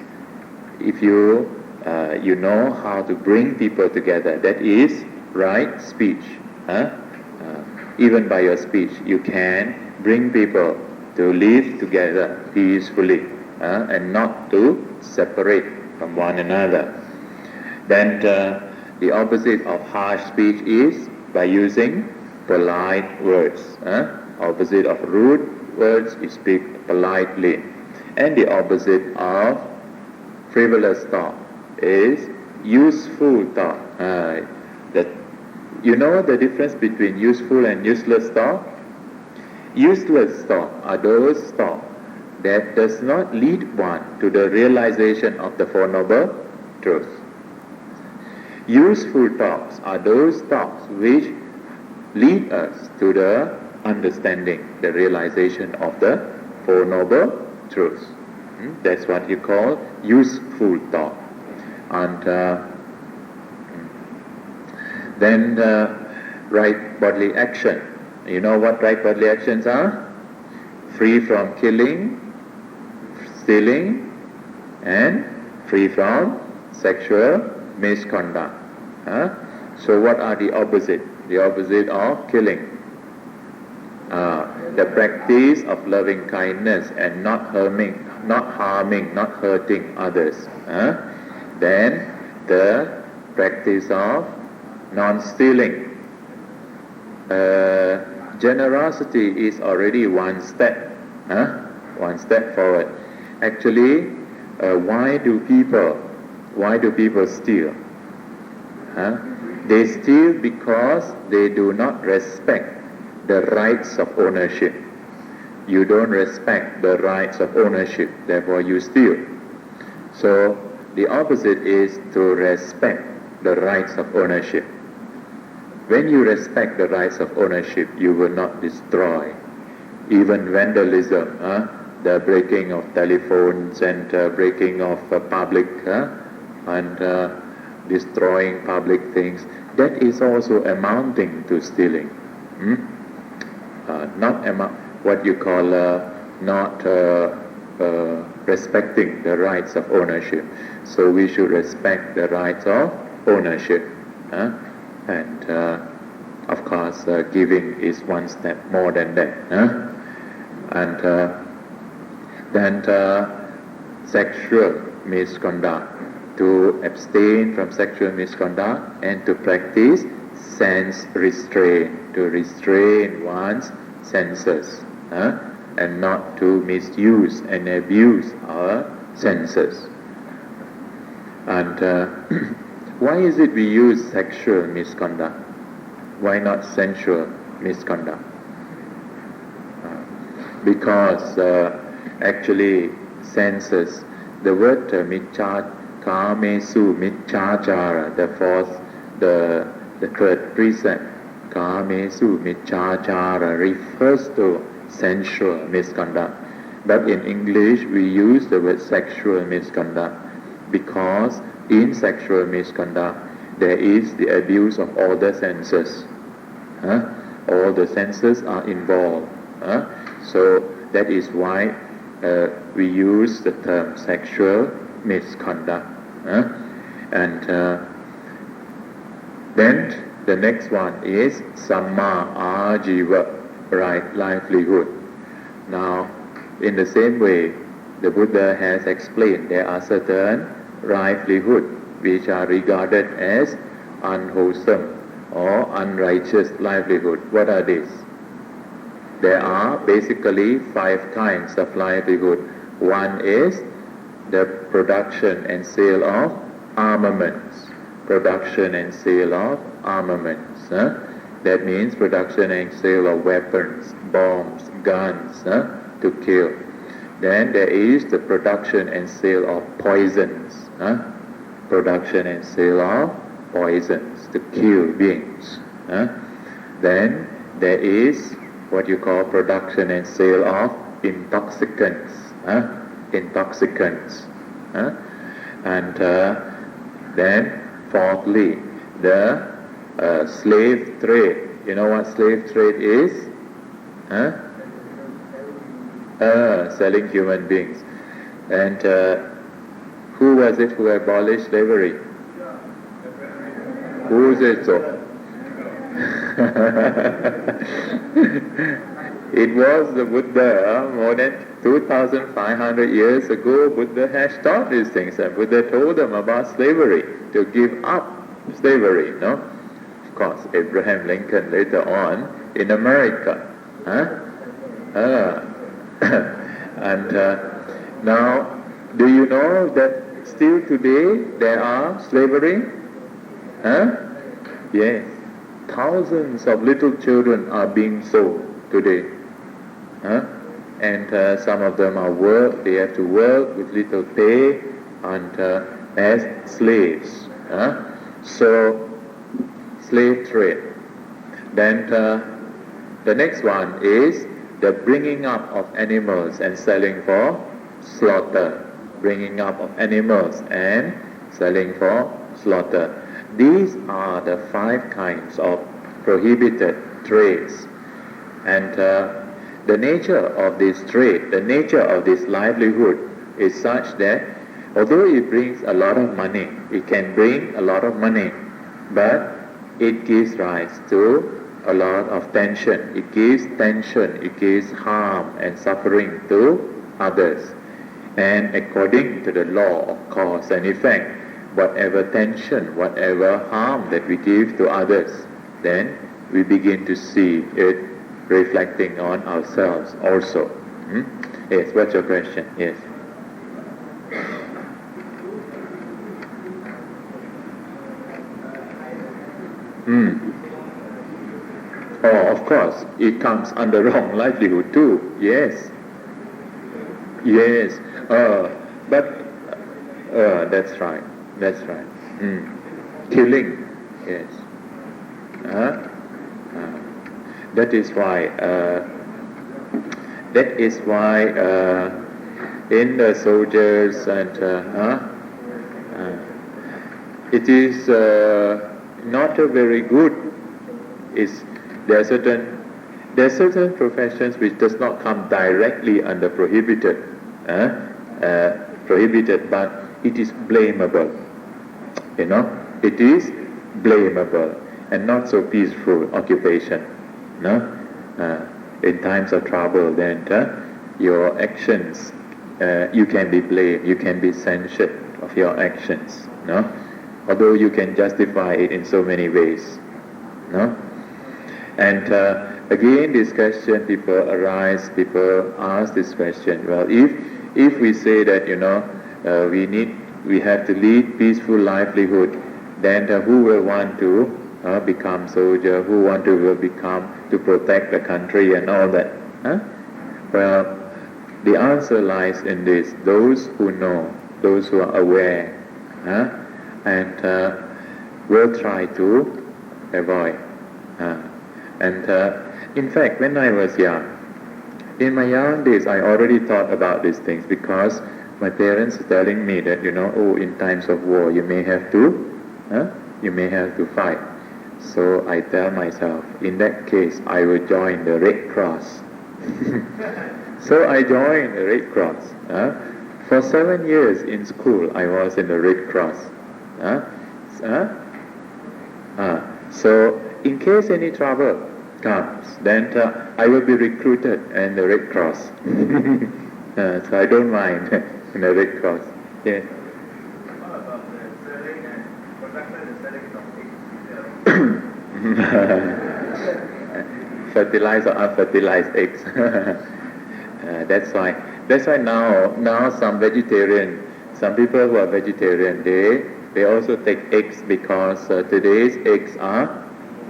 if you know how to bring people together, that is right speech. Even by your speech, you can bring people to live together peacefully and not to separate from one another. Then the opposite of harsh speech is by using polite words. Opposite of rude words, you speak politely. And the opposite of frivolous thought is useful thought. You know the difference between useful and useless thought? Useless thought are those thoughts that does not lead one to the realization of the Four Noble Truths. Useful thoughts are those thoughts which lead us to the understanding, the realization of the Four Noble Truths. That's what you call useful thought. And then right bodily action. You know what right bodily actions are? Free from killing, stealing, and free from sexual misconduct. So what are the opposite? The opposite of killing. The practice of loving kindness and not harming, not hurting others. Then the practice of non-stealing. Generosity is already one step forward. Actually, why do people steal? They steal because they do not respect the rights of ownership. You don't respect the rights of ownership, therefore you steal. So the opposite is to respect the rights of ownership. When you respect the rights of ownership, you will not destroy. Even vandalism, the breaking of telephones and breaking of public and destroying public things, that is also amounting to stealing. What you call not respecting the rights of ownership. So we should respect the rights of ownership. And of course, giving is one step more than that. And then sexual misconduct, to abstain from sexual misconduct and to practice sense restraint, to restrain one's senses and not to misuse and abuse our senses. And why is it we use sexual misconduct? Why not sensual misconduct? Because actually senses, the word kamesu michachara, the third precept, kamesu michachara, refers to sensual misconduct. But in English we use the word sexual misconduct because in sexual misconduct there is the abuse of all the senses. All the senses are involved. So that is why we use the term sexual misconduct. And then The next one is Samma Ajiva, right livelihood. Now, in the same way, the Buddha has explained there are certain livelihood which are regarded as unwholesome or unrighteous livelihood. What are these? There are basically 5 kinds of livelihood. One is the production and sale of armaments. Production and sale of armaments. That means production and sale of weapons, bombs, guns to kill. Then there is the production and sale of poisons. Production and sale of poisons to kill beings. Then there is what you call production and sale of intoxicants. Intoxicants. And then fourthly, the slave trade. You know what slave trade is? Selling human beings. And who was it who abolished slavery? Who said so? It was the Buddha. More than 2,500 years ago, Buddha has taught these things, and Buddha told them about slavery, to give up slavery, no? Of course, Abraham Lincoln later on in America. And now, do you know that still today there are slavery? Yes. Thousands of little children are being sold today. And some of them are they have to work with little pay and as slaves. So, slave trade. Then the next one is the bringing up of animals and selling for slaughter. Bringing up of animals and selling for slaughter. These are the 5 kinds of prohibited trades. And the nature of this trade, the nature of this livelihood is such that although it brings a lot of money, it can bring a lot of money, but it gives rise to a lot of tension. It gives tension, it gives harm and suffering to others. And according to the law of cause and effect, whatever tension, whatever harm that we give to others, then we begin to see it reflecting on ourselves also. Yes, what's your question? Yes. Oh, of course, it comes under wrong livelihood too. Yes. Yes. But that's right. That's right. Killing. Yes. That is why. In the soldiers and it is not a very good. There are certain professions which does not come directly under prohibited, but it is blamable. It is blamable and not so peaceful occupation. In times of trouble, then your actions, you can be blamed, you can be censured of your actions. Although you can justify it in so many ways. And again, this question, people ask this question. Well, if we say that we have to lead peaceful livelihood, then who will want to become soldier? Who want to protect the country and all that? Well, the answer lies in this: those who know, those who are aware, and will try to avoid. And in fact, when I was young, in my young days, I already thought about these things because my parents were telling me that, in times of war, you may have to fight. So I tell myself, in that case, I will join the Red Cross. So I joined the Red Cross. For 7 years in school, I was in the Red Cross. So in case any trouble comes, then I will be recruited in the Red Cross. So I don't mind in the Red Cross. Yeah. What about the selling and production and selling of eggs? Fertilized or unfertilized eggs. That's why now some people who are vegetarian, they also take eggs because today's eggs are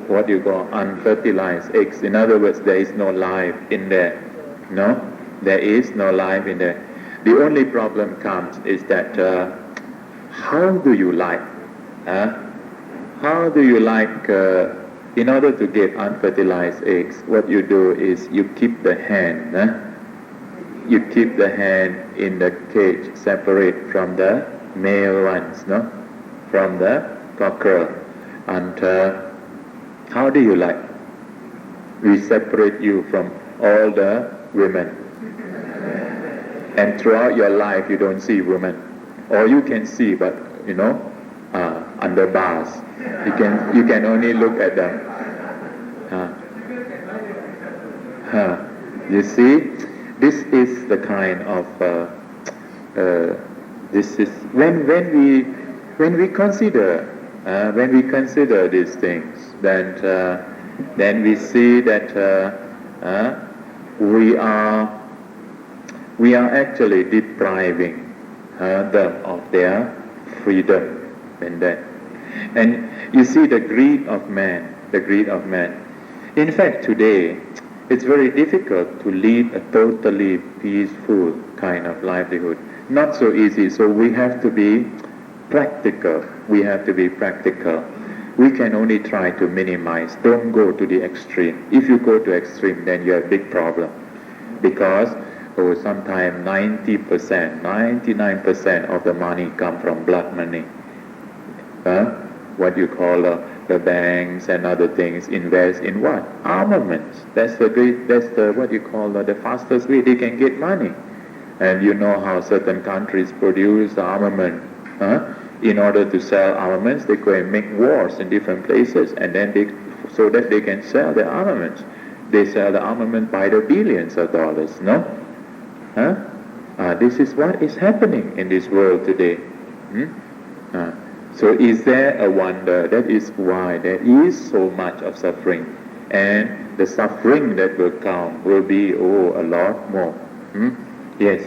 what you call unfertilized eggs. In other words, there is no life in there. No, there is no life in there. The only problem comes is that how do you like? How do you like? In order to get unfertilized eggs, what you do is you keep the hen. You keep the hen in the cage separate from the male ones, no? From the cockerel. And how do you like? We separate you from all the women. And throughout your life you don't see women. Or you can see, but under bars. You can only look at them. You see? This is the kind of this is when we consider these things, then we see that we are actually depriving them of their freedom in that. And you see the greed of man. In fact, today it's very difficult to lead a totally peaceful kind of livelihood. Not so easy, so we have to be practical. We can only try to minimize. Don't go to the extreme. If you go to extreme, then you have a big problem. Because sometimes 90%, 99% of the money come from blood money. What you call the banks and other things invest in what? Armaments. That's the what you call the fastest way they can get money. And you know how certain countries produce armament. In order to sell armaments, they go and make wars in different places, and then so that they can sell their armaments. They sell the armament by the billions of dollars. No? This is what is happening in this world today. So is there a wonder? That is why there is so much of suffering. And the suffering that will come will be, a lot more. Yes.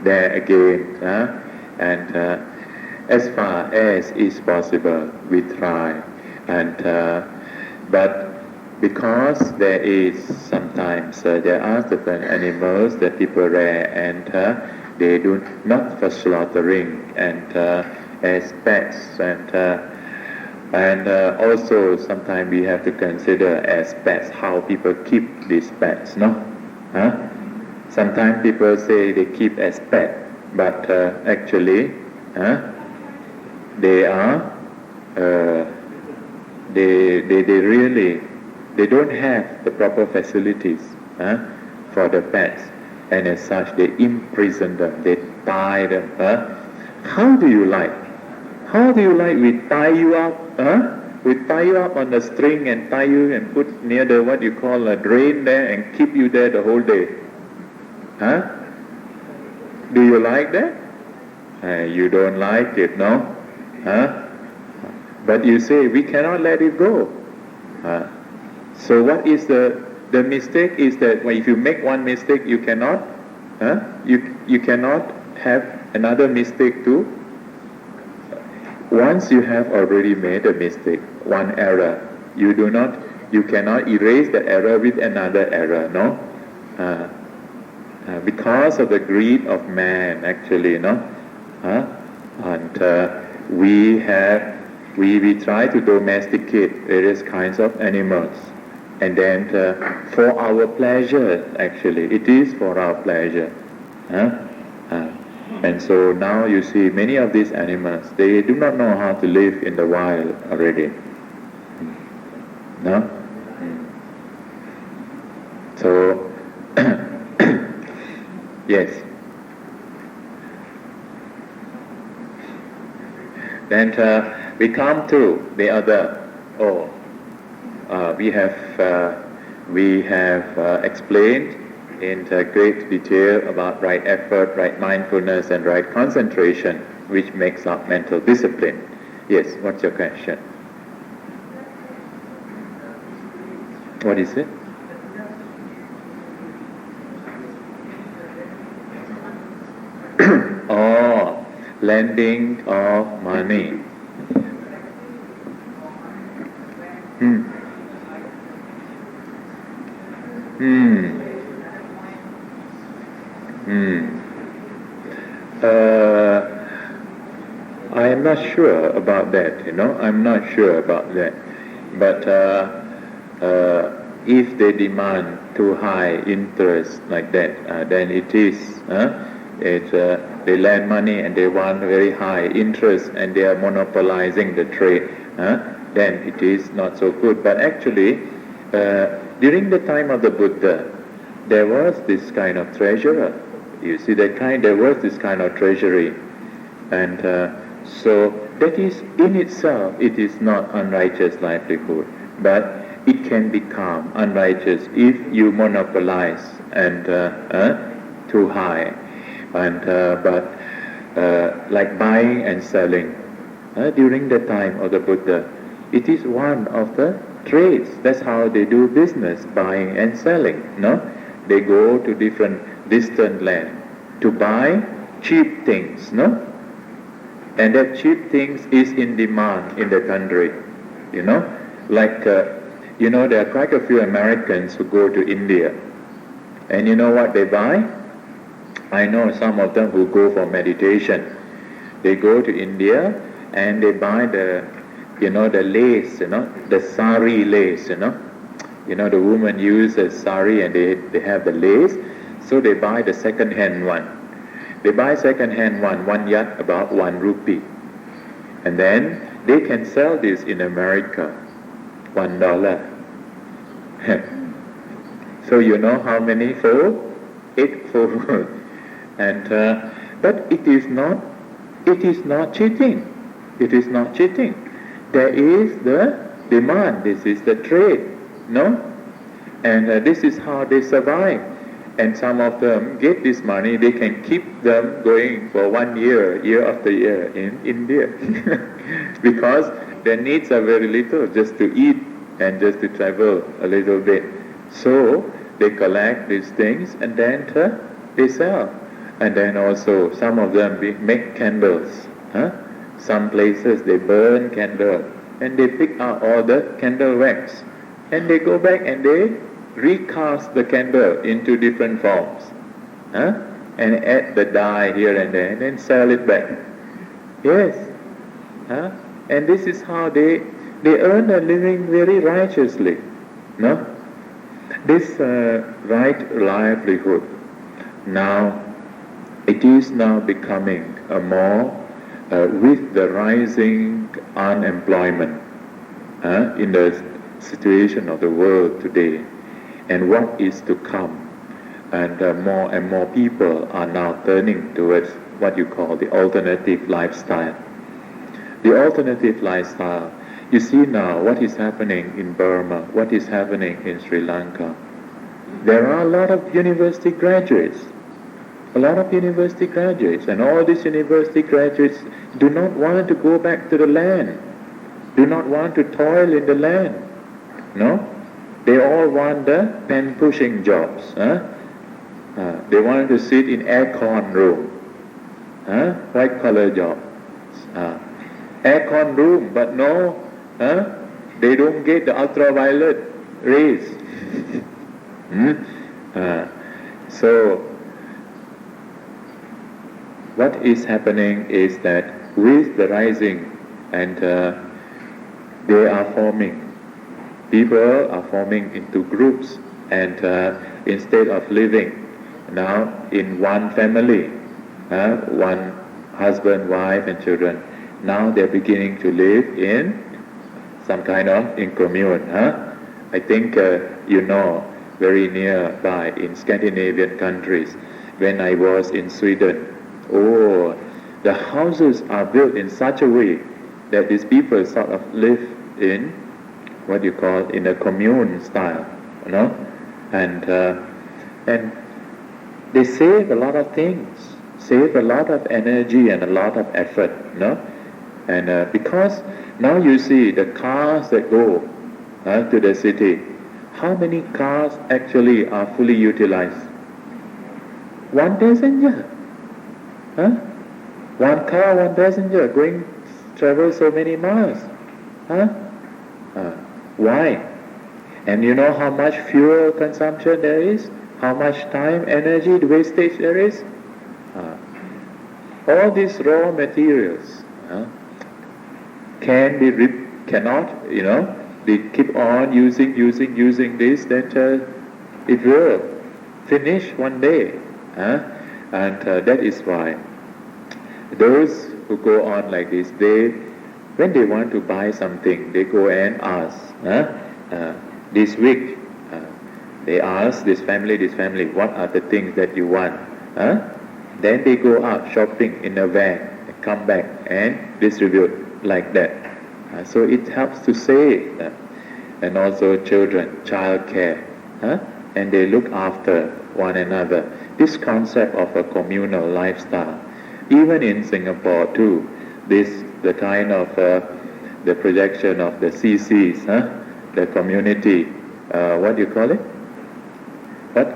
There again, and as far as is possible, we try. And but because there is sometimes there are certain animals that people rear and they do not for slaughtering and as pets and also sometimes we have to consider as pets how people keep these pets, no? Sometimes people say they keep as pet, but actually they are they don't have the proper facilities for the pets, and as such they imprison them, they tie them. How do you like we tie you up? We tie you up on the string and tie you and put near the what you call a drain there and keep you there the whole day. Do you like that? You don't like it, no? But you say we cannot let it go. So what is the mistake is that if you make one mistake, you cannot you cannot have another mistake too. Once you have already made a mistake, one error, you cannot erase the error with another error, no? Because of the greed of man, actually, no? And we try to domesticate various kinds of animals, and then for our pleasure, actually, it is for our pleasure. And so now you see many of these animals, they do not know how to live in the wild already. No? So Yes. Then we come to the other. We have explained in great detail about right effort, right mindfulness, and right concentration, which makes up mental discipline. Yes, what's your question? What is it? Oh, lending of money. I am not sure about that, I'm not sure about that. But if they demand too high interest like that, then it is, they lend money and they want very high interest and they are monopolizing the trade, then it is not so good. But actually, during the time of the Buddha, there was this kind of treasurer. You see, there was this kind of treasury. And so that is, in itself, it is not unrighteous livelihood. But it can become unrighteous if you monopolize and too high. And but like buying and selling, during the time of the Buddha, it is one of the trades. That's how they do business, buying and selling. They go to different distant land to buy cheap things. And that cheap things is in demand in the country. Like there are quite a few Americans who go to India, and you know what they buy? I know some of them who go for meditation. They go to India and they buy the lace, the sari lace, the woman uses sari and they have the lace, so they buy the second-hand one. They buy second-hand one yard about 1 rupee. And then they can sell this in America, $1. So you know how many fold? 8 fold. And but it is not cheating. It is not cheating. There is the demand. This is the trade, and this is how they survive. And some of them get this money. They can keep them going for 1 year, year after year in India, because their needs are very little, just to eat and just to travel a little bit. So they collect these things and then they sell. And then also some of them make candles. Some places they burn candle and they pick out all the candle wax and they go back and they recast the candle into different forms, and add the dye here and there and then sell it back. Yes, and this is how they earn a living very righteously. This right livelihood, now it is now becoming a more with the rising unemployment in the situation of the world today and what is to come, and more people are now turning towards what you call the alternative lifestyle. The alternative lifestyle, you see now what is happening in Burma, what is happening in Sri Lanka. There are a lot of university graduates, and all these university graduates do not want to go back to the land, do not want to toil in the land. They all want the pen-pushing jobs. They want to sit in aircon room, white-collar jobs. Aircon room, but no, they don't get the ultraviolet rays. So what is happening is that with the rising, and they are forming, people are forming into groups, and instead of living now in one family, one husband, wife and children, now they're beginning to live in some kind of in commune. I think very nearby in Scandinavian countries, when I was in Sweden. Oh, the houses are built in such a way that these people sort of live in what you call in a commune style, and they save a lot of things, save a lot of energy and a lot of effort, and because now you see the cars that go to the city, how many cars actually are fully utilized? One passenger, one car, one passenger travel so many miles, why? And you know how much fuel consumption there is? How much time, energy, wastage there is? All these raw materials cannot, they keep on using this, that it will finish one day. And that is why those who go on like this, when they want to buy something, they go and ask. This week, they ask this family, what are the things that you want? Then they go out shopping in a van, and come back and distribute like that. So it helps to save, and also child care, and they look after one another. This concept of a communal lifestyle, even in Singapore too, the kind of the projection of the CCs, the community, what do you call it? What?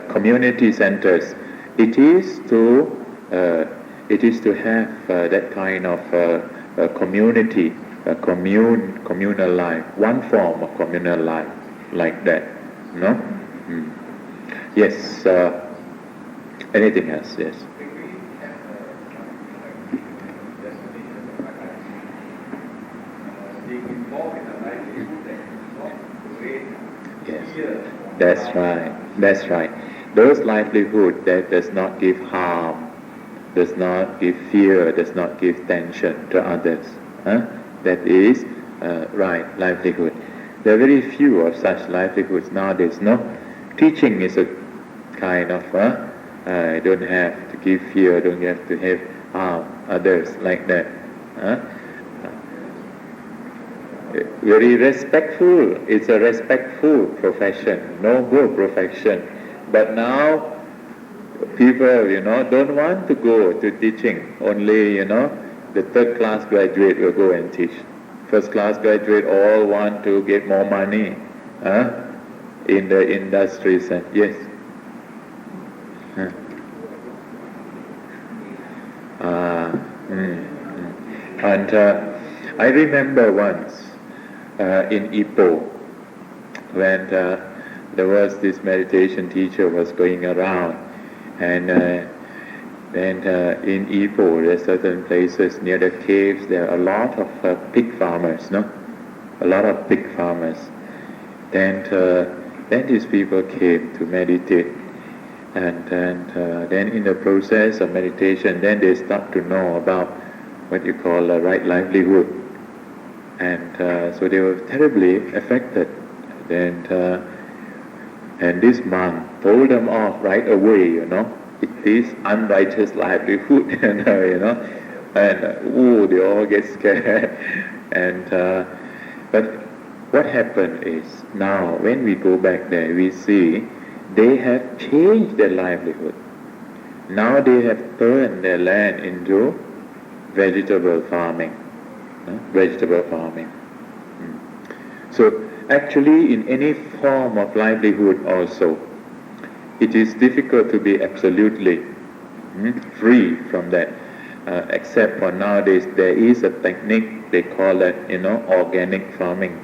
Community centers. It is to have that kind of community, communal life, one form of communal life like that. No? Yes. Anything else? Yes. Yes, that's right. Those livelihood that does not give harm, does not give fear, does not give tension to others. That is right livelihood. There are very few of such livelihoods nowadays. No, teaching is a kind of don't have to give fear, don't have to have harm others like that. Very respectful. It's a respectful profession, noble profession. But now people, don't want to go to teaching. Only, the third class graduate will go and teach. First class graduate all want to get more money in the industries. Yes. And I remember once in Ipoh, when there was this meditation teacher was going around, and in Ipoh, there are certain places near the caves, there are a lot of pig farmers, a lot of pig farmers. Then these people came to meditate, and then in the process of meditation, then they start to know about what you call a right livelihood, and so they were terribly affected. And this monk told them off right away, it is unrighteous livelihood, and they all get scared. And but what happened is, now when we go back there, we see they have changed their livelihood. Now they have turned their land into vegetable farming. So actually, in any form of livelihood also, it is difficult to be absolutely free from that, except for nowadays there is a technique, they call it, organic farming.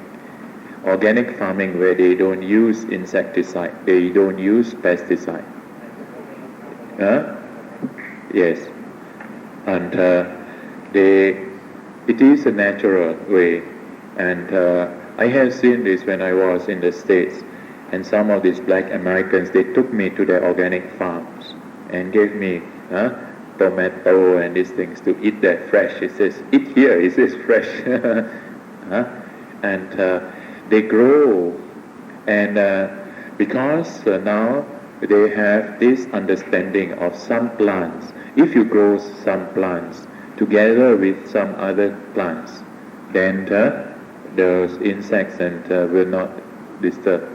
Organic farming, where they don't use insecticide, they don't use pesticide. Yes. And it is a natural way. And I have seen this when I was in the States, and some of these black Americans, they took me to their organic farms and gave me tomato and these things to eat that fresh. It says, eat here, it says fresh. And they grow, and Because now they have this understanding of some plants. If you grow some plants together with some other plants, then those insects will not disturb.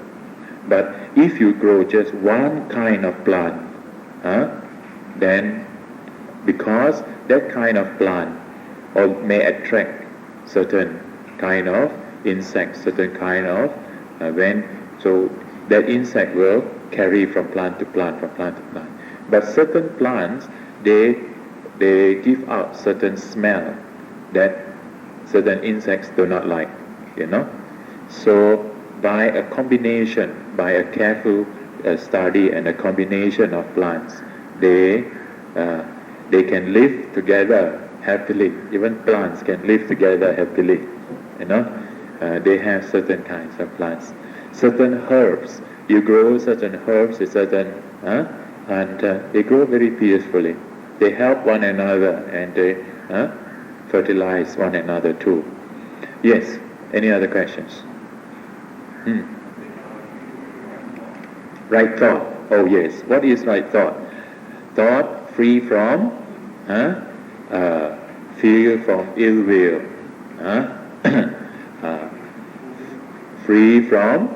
But if you grow just one kind of plant, then because that kind of plant or may attract certain kind of insects, certain kind of so that insect will carry from plant to plant, from plant to plant. But certain plants, they give out certain smell that certain insects do not like, So by a combination, by a careful study and a combination of plants, they can live together happily. Even plants can live together happily, They have certain kinds of plants. Certain herbs, you grow certain herbs, and they grow very peacefully. They help one another and they fertilize one another too. Yes, any other questions? Right thought. Oh yes, what is right thought? Thought free from fear from ill will, free from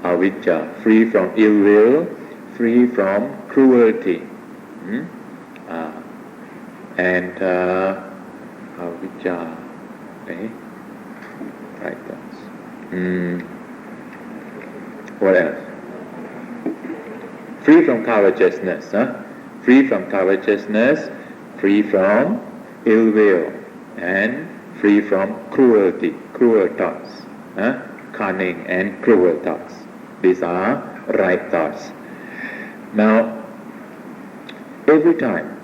avijja, free from ill will, free from cruelty, and avijja, right thoughts. What else? Free from covetousness, free from covetousness, free from ill will, and free from cruelty, cruel thoughts, cunning and cruel thoughts. These are right thoughts. Now, every time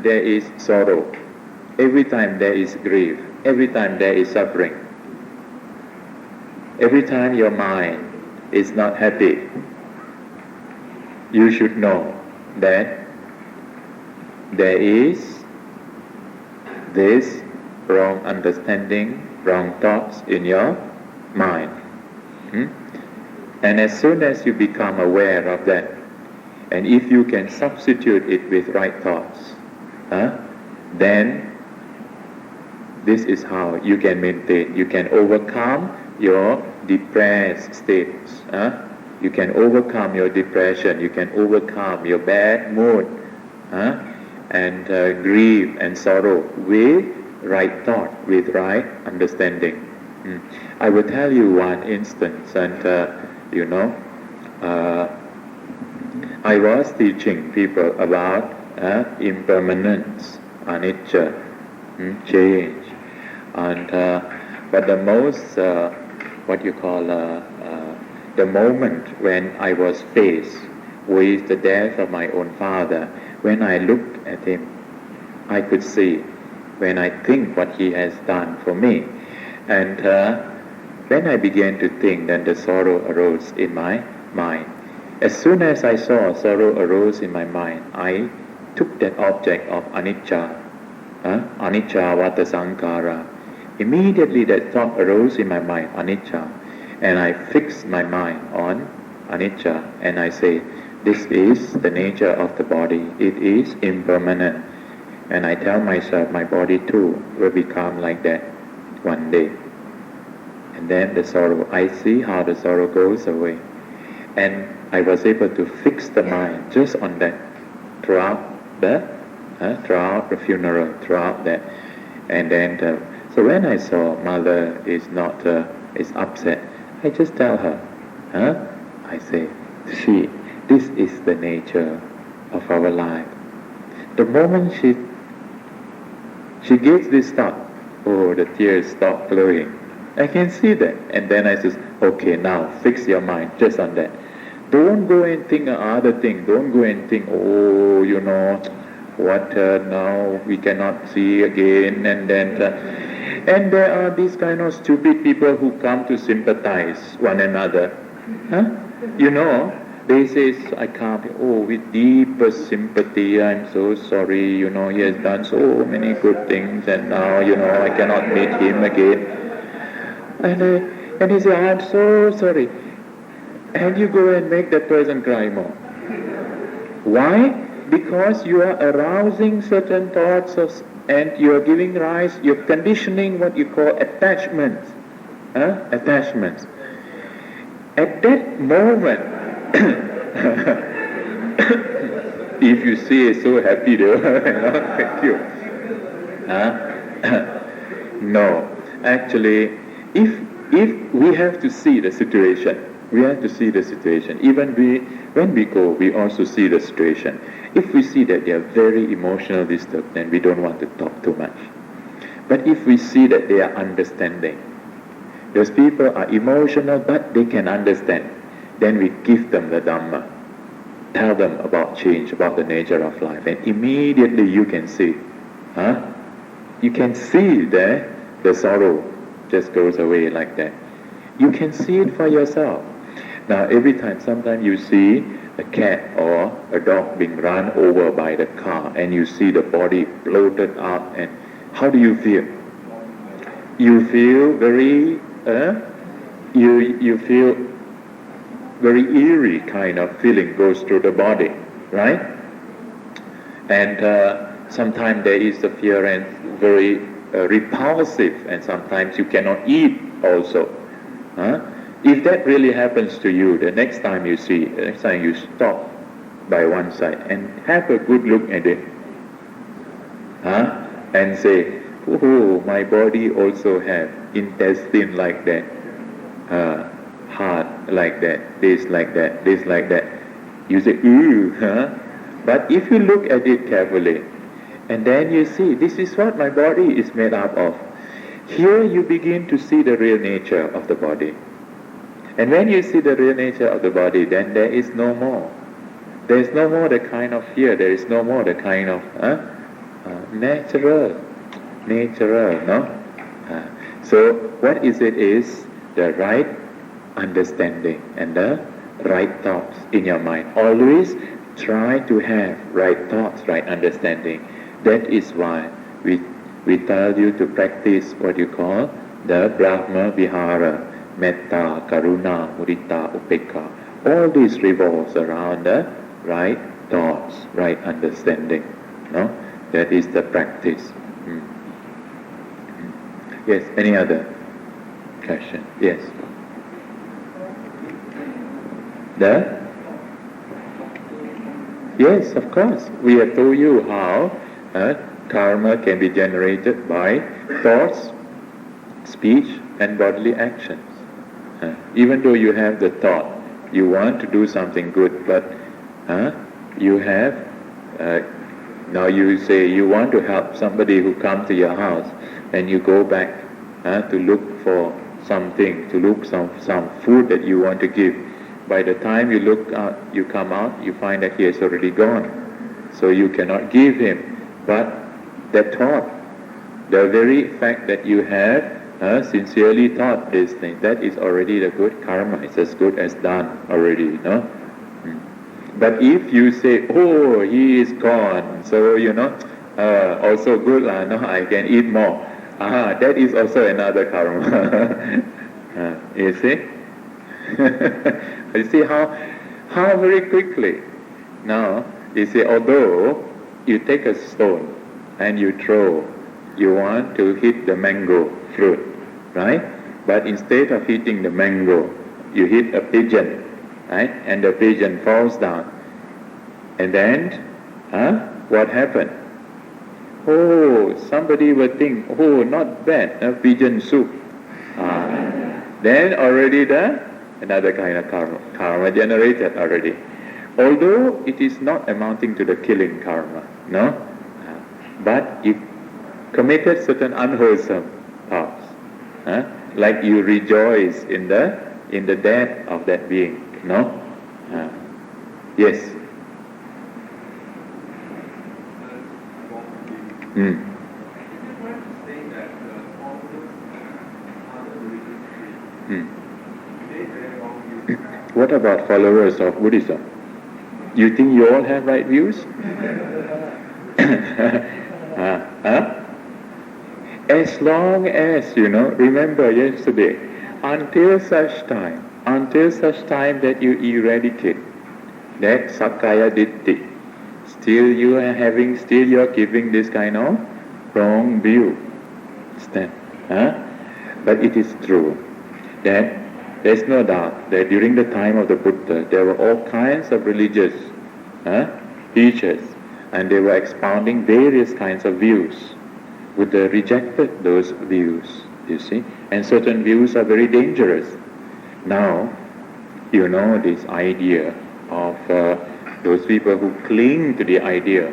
there is sorrow, every time there is grief, every time there is suffering, every time your mind is not happy, you should know that there is this wrong understanding, wrong thoughts in your mind. And as soon as you become aware of that, and if you can substitute it with right thoughts, then this is how you can maintain, you can overcome your depressed states. You can overcome your depression, you can overcome your bad mood, and grief and sorrow with right thought, with right understanding. I will tell you one instance, and I was teaching people about impermanence, anicca, change, and but the most the moment when I was faced with the death of my own father, when I looked at him, I could see, when I think what he has done for me, and when I began to think, then the sorrow arose in my mind. As soon as I saw sorrow arose in my mind, I took that object of anicca, anicca vata sankhara. Immediately that thought arose in my mind, anicca, and I fixed my mind on anicca, and I say, this is the nature of the body, it is impermanent. And I tell myself, my body too will become like that one day. And then the sorrow, I see how the sorrow goes away. And I was able to fix the mind just on that throughout the funeral, throughout that. And then, so when I saw mother is upset, I just tell her, I say, this is the nature of our life. The moment she gets this thought, oh, the tears stop flowing. I can see that. And then I says, okay, now fix your mind just on that. Don't go and think other thing. Don't go and think, oh, what now we cannot see again. And then, and there are these kind of stupid people who come to sympathize one another. They say, I can't, with deepest sympathy, I'm so sorry, he has done so many good things and now, I cannot meet him again. And he say, I'm so sorry. And you go and make that person cry more. Why? Because you are arousing certain thoughts and you are giving rise, you're conditioning what you call attachments. Attachments. At that moment, if you see it so happy though, thank you. No, actually, if we have to see the situation, Even when we go, we also see the situation. If we see that they are very emotional disturbed, then we don't want to talk too much. But if we see that they are understanding, those people are emotional but they can understand, then we give them the Dhamma. Tell them about change, about the nature of life, and immediately you can see. You can see there the sorrow just goes away like that. You can see it for yourself. Now every time, sometimes you see a cat or a dog being run over by the car and you see the body bloated up, and how do you feel? You feel very, you feel very eerie kind of feeling goes through the body, right? And sometimes there is a fear and very repulsive, and sometimes you cannot eat also. If that really happens to you, the next time you stop by one side and have a good look at it, and say, oh, my body also have intestine like that, heart like that, this like that, this like that. You say, ooh, But if you look at it carefully, and then you see, this is what my body is made up of. Here you begin to see the real nature of the body. And when you see the real nature of the body, then there is no more. There is no more the kind of fear. There is no more the kind of natural, no? So what is it is the right understanding and the right thoughts in your mind. Always try to have right thoughts, right understanding. That is why we tell you to practice what you call the Brahma Vihara, Metta, Karuna, Mudita, Upekkha. All this revolves around the right thoughts, right understanding. No? That is the practice. Yes, any other question? Yes. Yes, of course. We have told you how karma can be generated by thoughts, speech, and bodily actions. Even though you have the thought, you want to do something good, but you have, now you say you want to help somebody who comes to your house, and you go back to look for something, to look some food that you want to give. By the time you look out, you come out, you find that he has already gone. So you cannot give him. But that thought, the very fact that you have sincerely thought this thing, that is already the good karma. It's as good as done already, no? But if you say, oh, he is gone, so also good, no, I can eat more. That is also another karma. You see? You see how very quickly. Now, you see, although you take a stone and you throw, you want to hit the mango fruit, right? But instead of hitting the mango, you hit a pigeon, right? And the pigeon falls down. And then, what happened? Oh, somebody will think, oh, not bad, a pigeon soup. Then already another kind of karma generated already. Although it is not amounting to the killing karma, no? But you committed certain unwholesome thoughts. Like you rejoice in the death of that being, no? Yes. What about followers of Buddhism? You think you all have right views? As long as, remember yesterday, until such time that you eradicate that Sakkaya Ditthi, still you are giving this kind of wrong view. Understand? But it is true that there's no doubt that during the time of the Buddha, there were all kinds of religious teachers, and they were expounding various kinds of views. Buddha rejected those views, you see, and certain views are very dangerous. Now, this idea of those people who cling to the idea